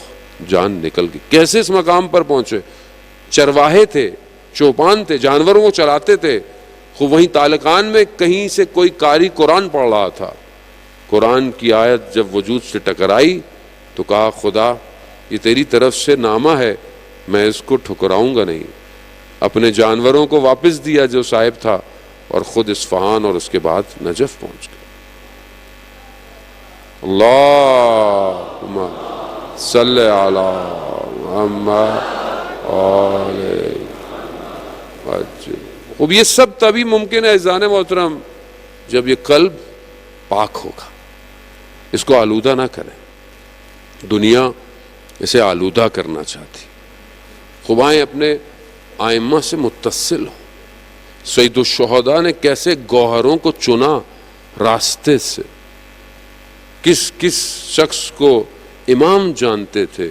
جان نکل گئی۔ کیسے اس مقام پر پہنچے؟ چرواہے تھے، چوپان تھے، جانوروں کو چراتے تھے۔ خوب وہیں تالقان میں کہیں سے کوئی قاری قرآن پڑھ رہا تھا، قرآن کی آیت جب وجود سے ٹکرائی تو کہا خدا یہ تیری طرف سے نامہ ہے، میں اس کو ٹھکراؤں گا نہیں۔ اپنے جانوروں کو واپس دیا جو صاحب تھا، اور خود اصفہان اور اس کے بعد نجف پہنچ گئے۔ اللہم صلی علی محمد اب یہ سب تبھی ممکن ہے عزیزان محترم جب یہ قلب پاک ہوگا، اس کو آلودہ نہ کریں۔ دنیا اسے آلودہ کرنا چاہتی۔ خبائیں اپنے آئمہ سے متصل ہوں۔ سید الشہداء نے کیسے گوہروں کو چنا راستے سے، کس کس شخص کو امام جانتے تھے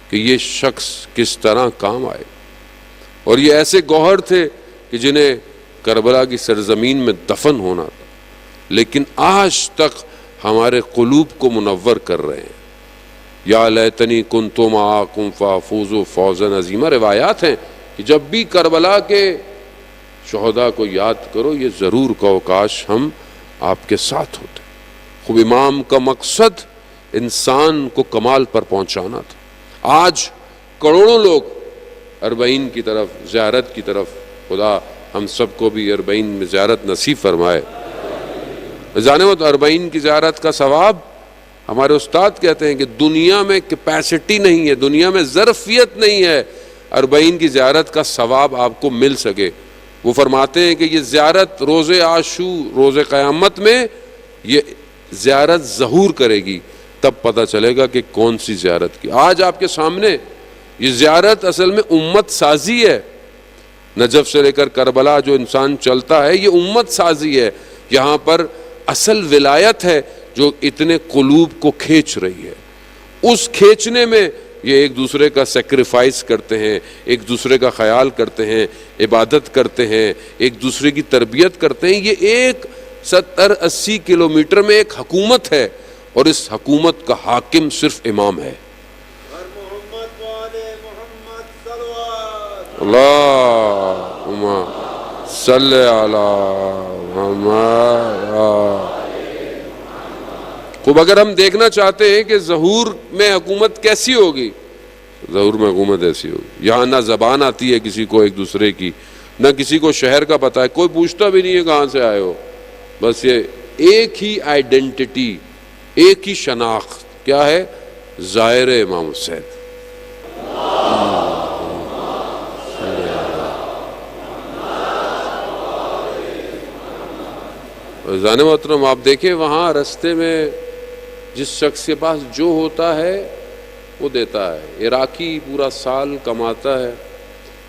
کہ یہ شخص کس طرح کام آئے، اور یہ ایسے گوہر تھے کہ جنہیں کربلا کی سرزمین میں دفن ہونا تھا، لیکن آج تک ہمارے قلوب کو منور کر رہے ہیں۔ یا لیتنی کنت معکم فافوز فوزا عظیما، روایات ہیں کہ جب بھی کربلا کے شہداء کو یاد کرو یہ ضرور کہو کاش ہم آپ کے ساتھ ہوتے۔ خوب امام کا مقصد انسان کو کمال پر پہنچانا تھا۔ آج کروڑوں لوگ اربعین کی طرف، زیارت کی طرف، خدا ہم سب کو بھی اربعین میں زیارت نصیب فرمائے۔ جانب اربعین کی زیارت کا ثواب ہمارے استاد کہتے ہیں کہ دنیا میں کیپیسٹی نہیں ہے، دنیا میں ظرفیت نہیں ہے اربعین کی زیارت کا ثواب آپ کو مل سکے۔ وہ فرماتے ہیں کہ یہ زیارت روز عاشور، روز قیامت میں یہ زیارت ظہور کرے گی، تب پتہ چلے گا کہ کون سی زیارت کی۔ آج آپ کے سامنے یہ زیارت اصل میں امت سازی ہے۔ نجف سے لے کر کربلا جو انسان چلتا ہے یہ امت سازی ہے۔ یہاں پر اصل ولایت ہے جو اتنے قلوب کو کھینچ رہی ہے۔ اس کھینچنے میں یہ ایک دوسرے کا سیکریفائس کرتے ہیں، ایک دوسرے کا خیال کرتے ہیں، عبادت کرتے ہیں، ایک دوسرے کی تربیت کرتے ہیں۔ یہ ایک 70-80 کلومیٹر میں ایک حکومت ہے، اور اس حکومت کا حاکم صرف امام ہے۔ اللہم صلی علی محمد۔ خوب اگر ہم دیکھنا چاہتے ہیں کہ ظہور میں حکومت کیسی ہوگی، ظہور میں حکومت ایسی ہوگی، یہاں نہ زبان آتی ہے کسی کو ایک دوسرے کی، نہ کسی کو شہر کا پتہ ہے، کوئی پوچھتا بھی نہیں ہے کہاں سے آئے ہو، بس یہ ایک ہی آئیڈینٹی، ایک ہی شناخت، کیا ہے؟ زائر امام حسین۔ عزیزان محترم آپ دیکھیں وہاں رستے میں جس شخص کے پاس جو ہوتا ہے وہ دیتا ہے۔ عراقی پورا سال کماتا ہے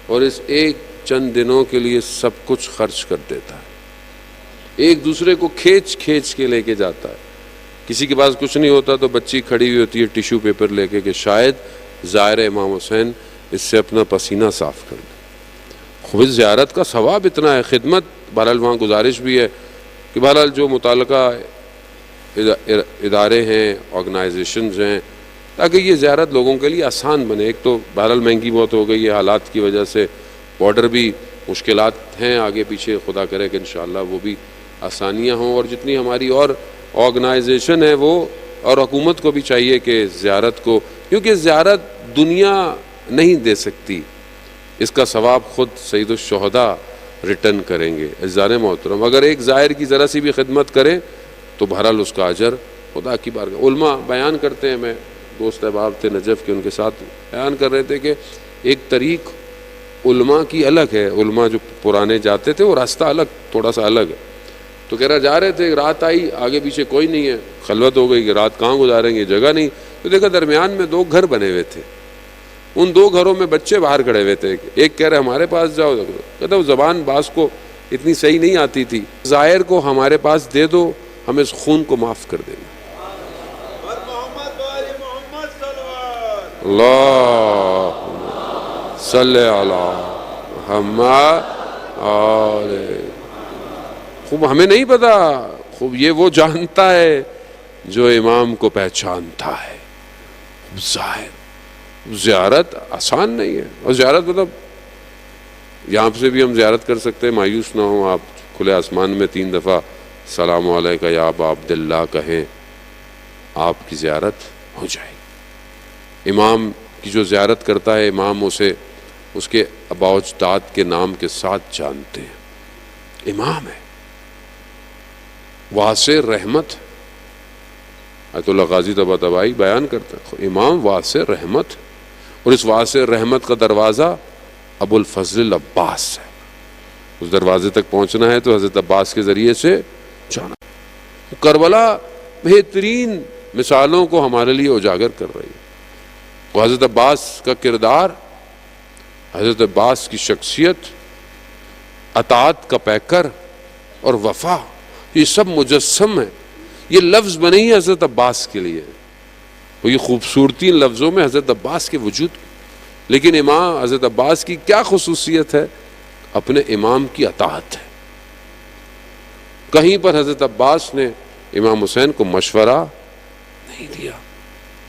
اور اس ایک چند دنوں کے لیے سب کچھ خرچ کر دیتا ہے، ایک دوسرے کو کھینچ کھینچ کے لے کے جاتا ہے۔ کسی کے پاس کچھ نہیں ہوتا تو بچی کھڑی ہوئی ہوتی ہے ٹیشو پیپر لے کے کہ شاید زائر امام حسین اس سے اپنا پسینہ صاف کر لے. خوب زیارت کا ثواب اتنا ہے. خدمت بہرحال وہاں گزارش بھی ہے کہ بہرحال جو متعلقہ ادارے ہیں آرگنائزیشنز ہیں تاکہ یہ زیارت لوگوں کے لیے آسان بنے. ایک تو بہرحال مہنگی بہت ہو گئی ہے حالات کی وجہ سے, بارڈر بھی مشکلات ہیں آگے پیچھے, خدا کرے کہ انشاءاللہ وہ بھی آسانیاں ہوں. اور جتنی ہماری اور آرگنائزیشن ہے وہ اور حکومت کو بھی چاہیے کہ زیارت کو, کیونکہ زیارت دنیا نہیں دے سکتی, اس کا ثواب خود سید الشہداء ریٹرن کریں گے. عزیزان محترم اگر ایک زائر کی ذرا سی بھی خدمت کرے تو بہرحال اس کا اجر خدا کی بارگاہ. علماء بیان کرتے ہیں, میں دوست احباب تھے نجف کے ان کے ساتھ بیان کر رہے تھے کہ ایک طریق علماء کی الگ ہے. علماء جو پرانے جاتے تھے وہ راستہ الگ تھوڑا سا الگ ہے. تو کہہ رہا جا رہے تھے, رات آئی, آگے پیچھے کوئی نہیں ہے, خلوت ہو گئی کہ رات کہاں گزاریں گے, جگہ نہیں. تو دیکھا درمیان میں 2 گھر بنے ہوئے تھے, ان 2 گھروں میں بچے باہر کھڑے ہوئے تھے. ایک کہہ رہے ہمارے پاس جاؤ, کہتا وہ زبان باز کو اتنی صحیح نہیں آتی تھی, زائر کو ہمارے پاس دے دو, ہم اس خون کو معاف کر دیں گے. اللہ صلی علی محمد. خوب ہمیں نہیں پتا, خوب یہ وہ جانتا ہے جو امام کو پہچانتا ہے. زیارت آسان نہیں ہے, اور زیارت مطلب یہاں سے بھی ہم زیارت کر سکتے ہیں, مایوس نہ ہوں آپ. کھلے آسمان میں 3 دفعہ سلام علیکہ یا ابا عبداللہ کہیں, آپ کی زیارت ہو جائے گی. امام کی جو زیارت کرتا ہے, امام اسے اس کے آباء و اجداد کے نام کے ساتھ جانتے ہیں. امام ہے, واسع رحمت. آیت اللہ غازی طباطبائی بیان کرتا ہے امام واسع رحمت, اور اس واسع رحمت کا دروازہ ابو الفضل عباس ہے. اس دروازے تک پہنچنا ہے تو حضرت عباس کے ذریعے سے جانا. کربلا بہترین مثالوں کو ہمارے لیے اجاگر کر رہی ہے. وہ حضرت عباس کا کردار, حضرت عباس کی شخصیت, اطاعت کا پیکر اور وفا, یہ سب مجسم ہے. یہ لفظ بنے ہی حضرت عباس کے لیے, وہ یہ خوبصورتی ان لفظوں میں حضرت عباس کے وجود. لیکن امام حضرت عباس کی کیا خصوصیت ہے؟ اپنے امام کی اطاعت ہے. کہیں پر حضرت عباس نے امام حسین کو مشورہ نہیں دیا,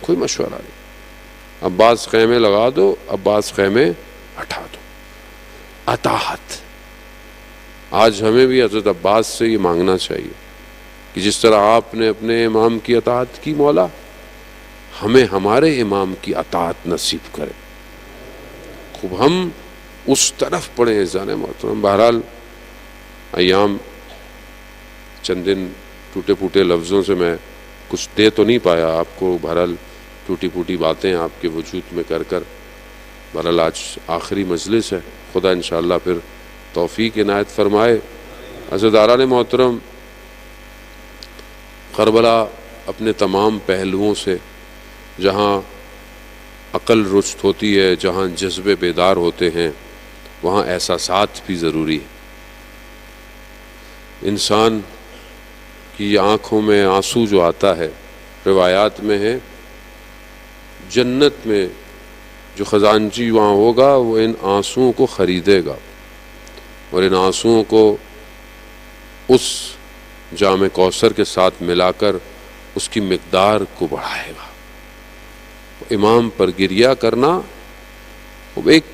کوئی مشورہ نہیں. عباس خیمے لگا دو, عباس خیمے ہٹا دو. اطاعت. آج ہمیں بھی حضرت عباس سے یہ مانگنا چاہیے کہ جس طرح آپ نے اپنے امام کی اطاعت کی, مولا ہمیں ہمارے امام کی اطاعت نصیب کرے. خوب ہم اس طرف پڑھیں عزیزان محترم. بہرحال ایام چند دن ٹوٹے پھوٹے لفظوں سے میں کچھ دے تو نہیں پایا آپ کو, بہرحال ٹوٹی پھوٹی باتیں آپ کے وجود میں کر کر. بہرحال آج آخری مجلس ہے, خدا انشاءاللہ پھر توفیق عنایت فرمائے. عزیزان محترم, کربلا اپنے تمام پہلوؤں سے جہاں عقل رشد ہوتی ہے, جہاں جذبے بیدار ہوتے ہیں, وہاں احساسات بھی ضروری ہے. انسان کی آنکھوں میں آنسو جو آتا ہے, روایات میں ہے جنت میں جو خزانچی وہاں ہوگا وہ ان آنسوؤں کو خریدے گا, اور ان آنسوؤں کو اس جام کوثر کے ساتھ ملا کر اس کی مقدار کو بڑھائے گا. امام پر گریہ کرنا, وہ ایک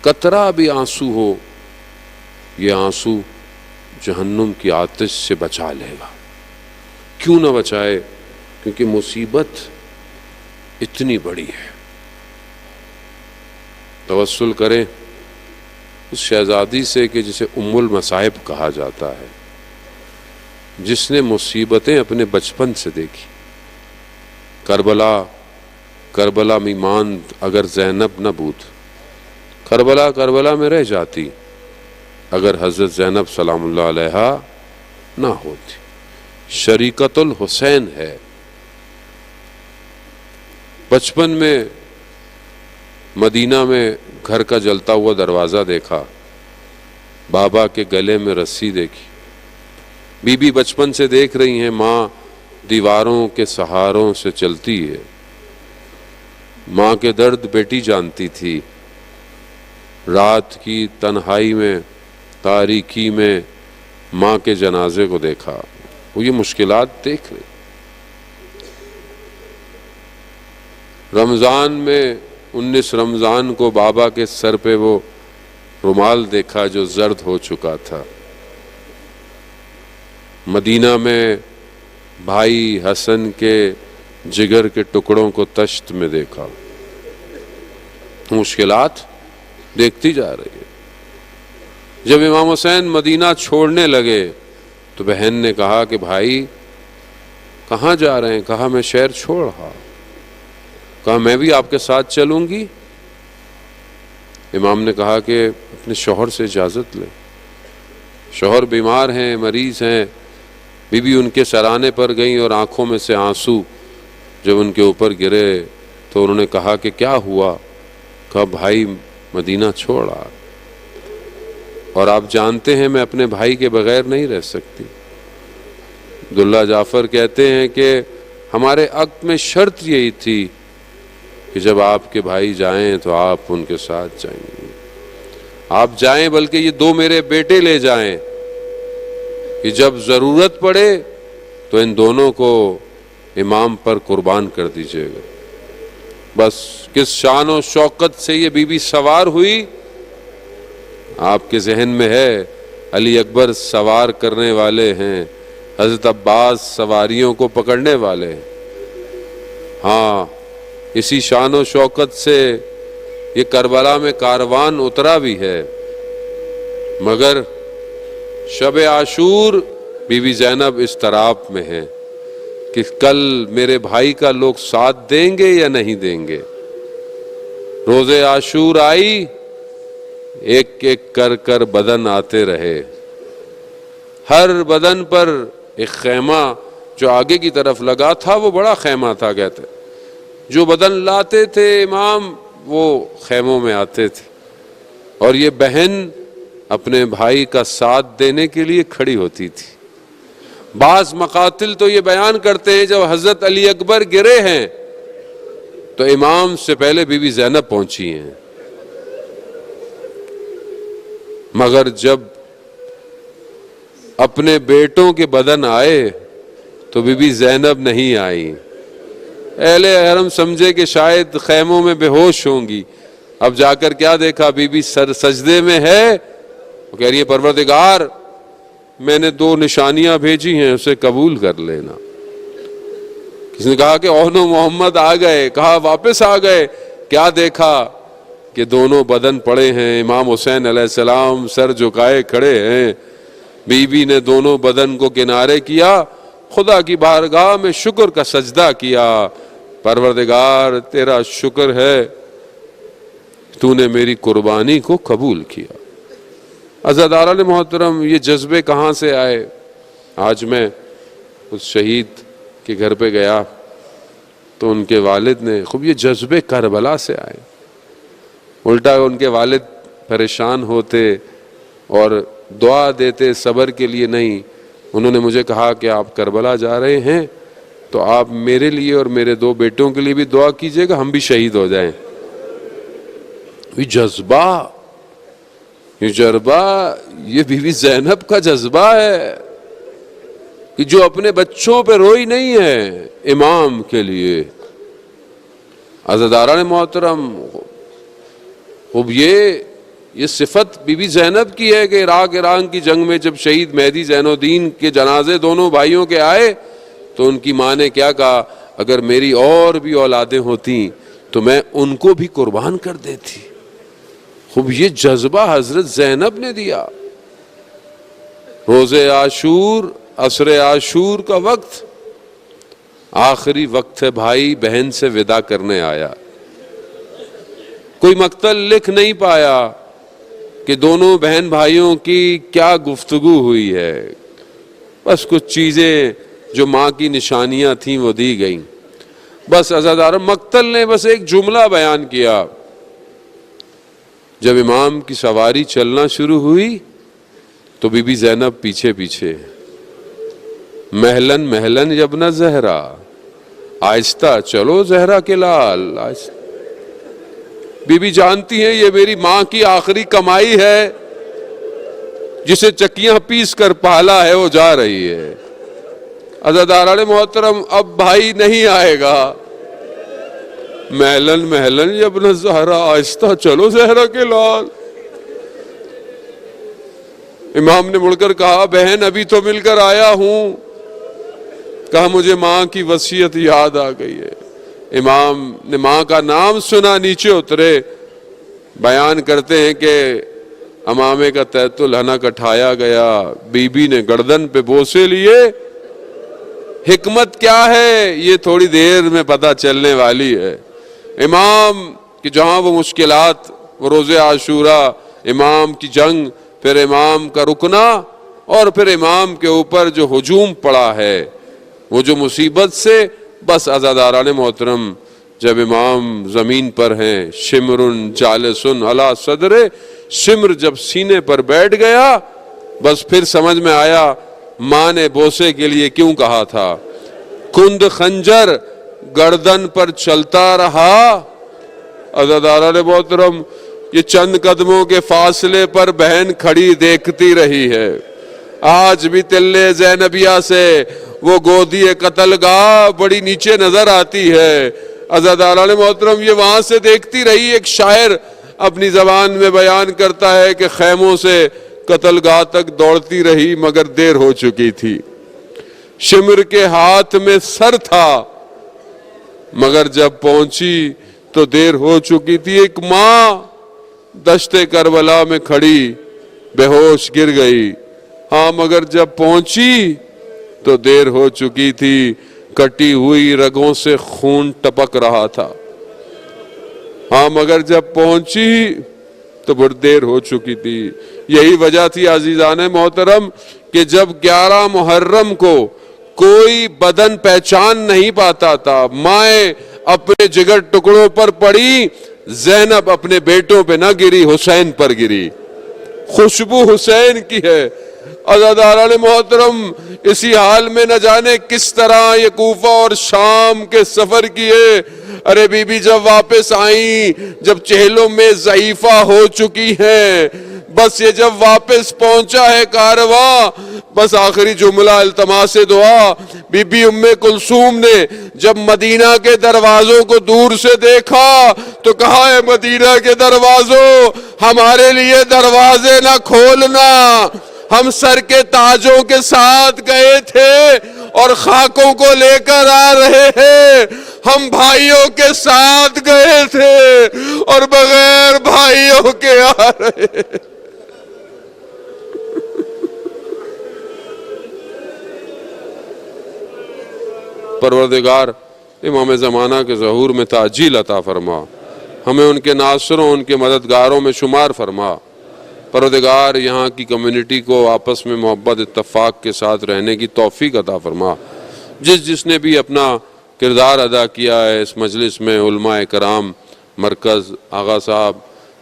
قطرہ بھی آنسو ہو, یہ آنسو جہنم کی آتش سے بچا لے گا. کیوں نہ بچائے؟ کیونکہ مصیبت اتنی بڑی ہے. توسل کریں اس شہزادی سے کہ جسے ام المصائب کہا جاتا ہے, جس نے مصیبتیں اپنے بچپن سے دیکھی. کربلا میں ماند اگر زینب نہ بود, کربلا میں رہ جاتی اگر حضرت زینب سلام اللہ علیہا نہ ہوتی. شریکت الحسین ہے. بچپن میں مدینہ میں گھر کا جلتا ہوا دروازہ دیکھا, بابا کے گلے میں رسی دیکھی. بی بی بچپن سے دیکھ رہی ہیں ماں دیواروں کے سہاروں سے چلتی ہے، ماں کے درد بیٹی جانتی تھی، رات کی تنہائی میں تاریکی میں ماں کے جنازے کو دیکھا، وہ یہ مشکلات دیکھ رہے۔ رمضان میں 19 رمضان کو بابا کے سر پہ وہ رومال دیکھا جو زرد ہو چکا تھا۔ مدینہ میں بھائی حسن کے جگر کے ٹکڑوں کو تشت میں دیکھا، مشکلات دیکھتی جا رہی ہے۔ جب امام حسین مدینہ چھوڑنے لگے تو بہن نے کہا کہ بھائی کہاں جا رہے ہیں؟ کہا میں شہر چھوڑ رہا۔ کہا میں بھی آپ کے ساتھ چلوں گی۔ امام نے کہا کہ اپنے شوہر سے اجازت لیں، شوہر بیمار ہیں، مریض ہیں۔ بی بی ان کے سرانے پر گئیں اور آنکھوں میں سے آنسو جب ان کے اوپر گرے تو انہوں نے کہا کہ کیا ہوا؟ کہا بھائی مدینہ چھوڑ رہا، اور آپ جانتے ہیں میں اپنے بھائی کے بغیر نہیں رہ سکتی۔ عبداللہ جعفر کہتے ہیں کہ ہمارے عقد میں شرط یہی تھی کہ جب آپ کے بھائی جائیں تو آپ ان کے ساتھ جائیں گے، آپ جائیں بلکہ یہ 2 میرے بیٹے لے جائیں کہ جب ضرورت پڑے تو ان دونوں کو امام پر قربان کر دیجیے گا۔ بس کس شان و شوکت سے یہ بی بی سوار ہوئی آپ کے ذہن میں ہے۔ علی اکبر سوار کرنے والے ہیں، حضرت عباس سواریوں کو پکڑنے والے ہیں۔ ہاں اسی شان و شوکت سے یہ کربلا میں کاروان اترا بھی ہے، مگر شب عاشور بی بی زینب اس طراپ میں ہے کہ کل میرے بھائی کا لوگ ساتھ دیں گے یا نہیں دیں گے۔ روز عاشور آئی، ایک ایک کر کر بدن آتے رہے، ہر بدن پر ایک خیمہ جو آگے کی طرف لگا تھا وہ بڑا خیمہ تھا، کہتے جو بدن لاتے تھے امام وہ خیموں میں آتے تھے، اور یہ بہن اپنے بھائی کا ساتھ دینے کے لیے کھڑی ہوتی تھی۔ بعض مقاتل تو یہ بیان کرتے ہیں جب حضرت علی اکبر گرے ہیں تو امام سے پہلے بی بی زینب پہنچی ہیں، مگر جب اپنے بیٹوں کے بدن آئے تو بی بی زینب نہیں آئی۔ اہل حرم سمجھے کہ شاید خیموں میں بے ہوش ہوں گی، اب جا کر کیا دیکھا بی بی سر سجدے میں ہے، وہ کہہ رہی ہے پروردگار میں نے 2 نشانیاں بھیجی ہیں اسے قبول کر لینا۔ کسی نے کہا کہ اونو محمد آ گئے، کہا واپس آ گئے، کیا دیکھا کہ دونوں بدن پڑے ہیں، امام حسین علیہ السلام سر جھکائے کھڑے ہیں، بی بی نے دونوں بدن کو کنارے کیا، خدا کی بارگاہ میں شکر کا سجدہ کیا، پروردگار تیرا شکر ہے تو نے میری قربانی کو قبول کیا۔ عزاداران محترم یہ جذبے کہاں سے آئے؟ آج میں اس شہید کے گھر پہ گیا تو ان کے والد نے خوب یہ جذبے کربلا سے آئے، الٹا ان کے والد پریشان ہوتے اور دعا دیتے صبر کے لیے نہیں۔ انہوں نے مجھے کہا کہ آپ کربلا جا رہے ہیں تو آپ میرے لیے اور میرے 2 بیٹوں کے لیے بھی دعا کیجئے گا، ہم بھی شہید ہو جائیں۔ یہ جذبہ، یہ بی بی زینب کا جذبہ ہے کہ جو اپنے بچوں پہ روئی نہیں ہے امام کے لیے۔ عزاداران محترم اب یہ صفت بی بی زینب کی ہے کہ عراق ایران کی جنگ میں جب شہید مہدی زین الدین کے جنازے دونوں بھائیوں کے آئے تو ان کی ماں نے کیا کہا، اگر میری اور بھی اولادیں ہوتی تو میں ان کو بھی قربان کر دیتی۔ خوب یہ جذبہ حضرت زینب نے دیا۔ روز عاشور، عصر عاشور کا وقت، آخری وقت ہے، بھائی بہن سے وداع کرنے آیا، کوئی مقتل لکھ نہیں پایا کہ دونوں بہن بھائیوں کی کیا گفتگو ہوئی ہے، بس کچھ چیزیں جو ماں کی نشانیاں تھیں وہ دی گئیں۔ بس عزادار مقتل نے بس ایک جملہ بیان کیا، جب امام کی سواری چلنا شروع ہوئی تو بی بی زینب پیچھے پیچھے، محلن محلن یبن زہرا، آہستہ چلو زہرا کے لال۔ بی بی جانتی ہیں یہ میری ماں کی آخری کمائی ہے، جسے چکیاں پیس کر پالا ہے وہ جا رہی ہے۔ عزاداران محترم اب بھائی نہیں آئے گا، محلن محلن یبن زہرا، آہستہ چلو زہرا کے لال۔ امام نے مڑ کر کہا بہن ابھی تو مل کر آیا ہوں۔ کہا مجھے ماں کی وصیت یاد آ گئی ہے۔ امام نے ماں کا نام سنا، نیچے اترے، بیان کرتے ہیں کہ امامے کا تحت الحنک اٹھایا گیا، بی بی نے گردن پہ بوسے لیے۔ حکمت کیا ہے یہ تھوڑی دیر میں پتہ چلنے والی ہے۔ امام کہ جہاں وہ مشکلات، وہ روز عاشوراء، امام کی جنگ، پھر امام کا رکنا، اور پھر امام کے اوپر جو ہجوم پڑا ہے، وہ جو مصیبت سے، بس عزاداران محترم جب امام زمین پر ہیں، شمر جالسن علی صدر، شمر جب سینے پر بیٹھ گیا، بس پھر سمجھ میں آیا ماں نے بوسے کے لیے کیوں کہا تھا۔ کند خنجر گردن پر چلتا رہا۔ عزاداران محترم یہ چند قدموں کے فاصلے پر بہن کھڑی دیکھتی رہی ہے۔ آج بھی تلے زینبیہ سے وہ گودی قتل گاہ بڑی نیچے نظر آتی ہے۔ عزاداران محترم یہ وہاں سے دیکھتی رہی۔ ایک شاعر اپنی زبان میں بیان کرتا ہے کہ خیموں سے قتل گاہ تک دوڑتی رہی مگر دیر ہو چکی تھی۔ شمر کے ہاتھ میں سر تھا مگر جب پہنچی تو دیر ہو چکی تھی۔ ایک ماں دشت کربلا میں کھڑی بے ہوش گر گئی، ہاں مگر جب پہنچی تو دیر ہو چکی تھی۔ کٹی ہوئی رگوں سے خون ٹپک رہا تھا، ہاں مگر جب پہنچی تو بڑی دیر ہو چکی تھی۔ یہی وجہ تھی عزیزان محترم کہ جب 11 محرم کو کوئی بدن پہچان نہیں پاتا تھا، مائیں اپنے جگر ٹکڑوں پر پڑی، زینب اپنے بیٹوں پہ نہ گری، حسین پر گری۔ خوشبو حسین کی ہے۔ عزاداران محترم اسی حال میں نہ جانے کس طرح یہ کوفہ اور شام کے سفر کیے۔ ارے بی بی جب واپس آئیں، جب چہلوں میں ضعیفہ ہو چکی ہیں، بس یہ جب واپس پہنچا ہے کارواں، بس آخری جملہ التماس دعا۔ بی بی ام کلثوم نے جب مدینہ کے دروازوں کو دور سے دیکھا تو کہا ہے مدینہ کے دروازوں ہمارے لیے دروازے نہ کھولنا، ہم سر کے تاجوں کے ساتھ گئے تھے اور خاکوں کو لے کر آ رہے ہیں، ہم بھائیوں کے ساتھ گئے تھے اور بغیر بھائیوں کے آ رہے ہیں۔ پروردگار امام زمانہ کے ظہور میں تعجیل عطا فرما، ہمیں ان کے ناصروں، ان کے مددگاروں میں شمار فرما۔ پروردگار یہاں کی کمیونٹی کو آپس میں محبت اتفاق کے ساتھ رہنے کی توفیق عطا فرما۔ جس نے بھی اپنا کردار ادا کیا ہے اس مجلس میں، علماء کرام، مرکز، آغا صاحب،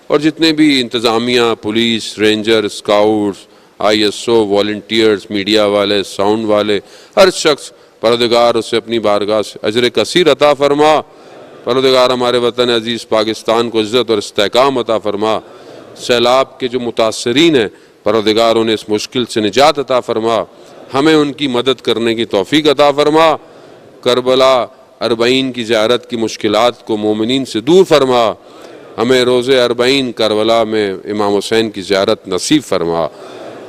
اور جتنے بھی انتظامیہ، police, ranger, scouts, ISO، volunteers, media والے، ساؤنڈ والے، ہر شخص پروردگار اسے اپنی بارگاہ سے اجر کثیر عطا فرما۔ پروردگار ہمارے وطن عزیز پاکستان کو عزت اور استحکام عطا فرما۔ سیلاب کے جو متاثرین ہیں پروردگار انہیں اس مشکل سے نجات عطا فرما، ہمیں ان کی مدد کرنے کی توفیق عطا فرما۔ کربلا 40 کی زیارت کی مشکلات کو مومنین سے دور فرما، ہمیں روز 40 کربلا میں امام حسین کی زیارت نصیب فرما۔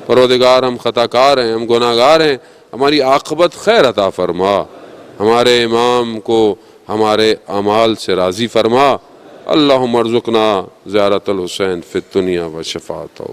پروردگار ہم خطاکار ہیں، ہم گناہگار ہیں، ہماری عاقبت خیر عطا فرما، ہمارے امام کو ہمارے اعمال سے راضی فرما۔ اللہم ارزقنا زیارت الحسین فی الدنیا و شفاعتہ۔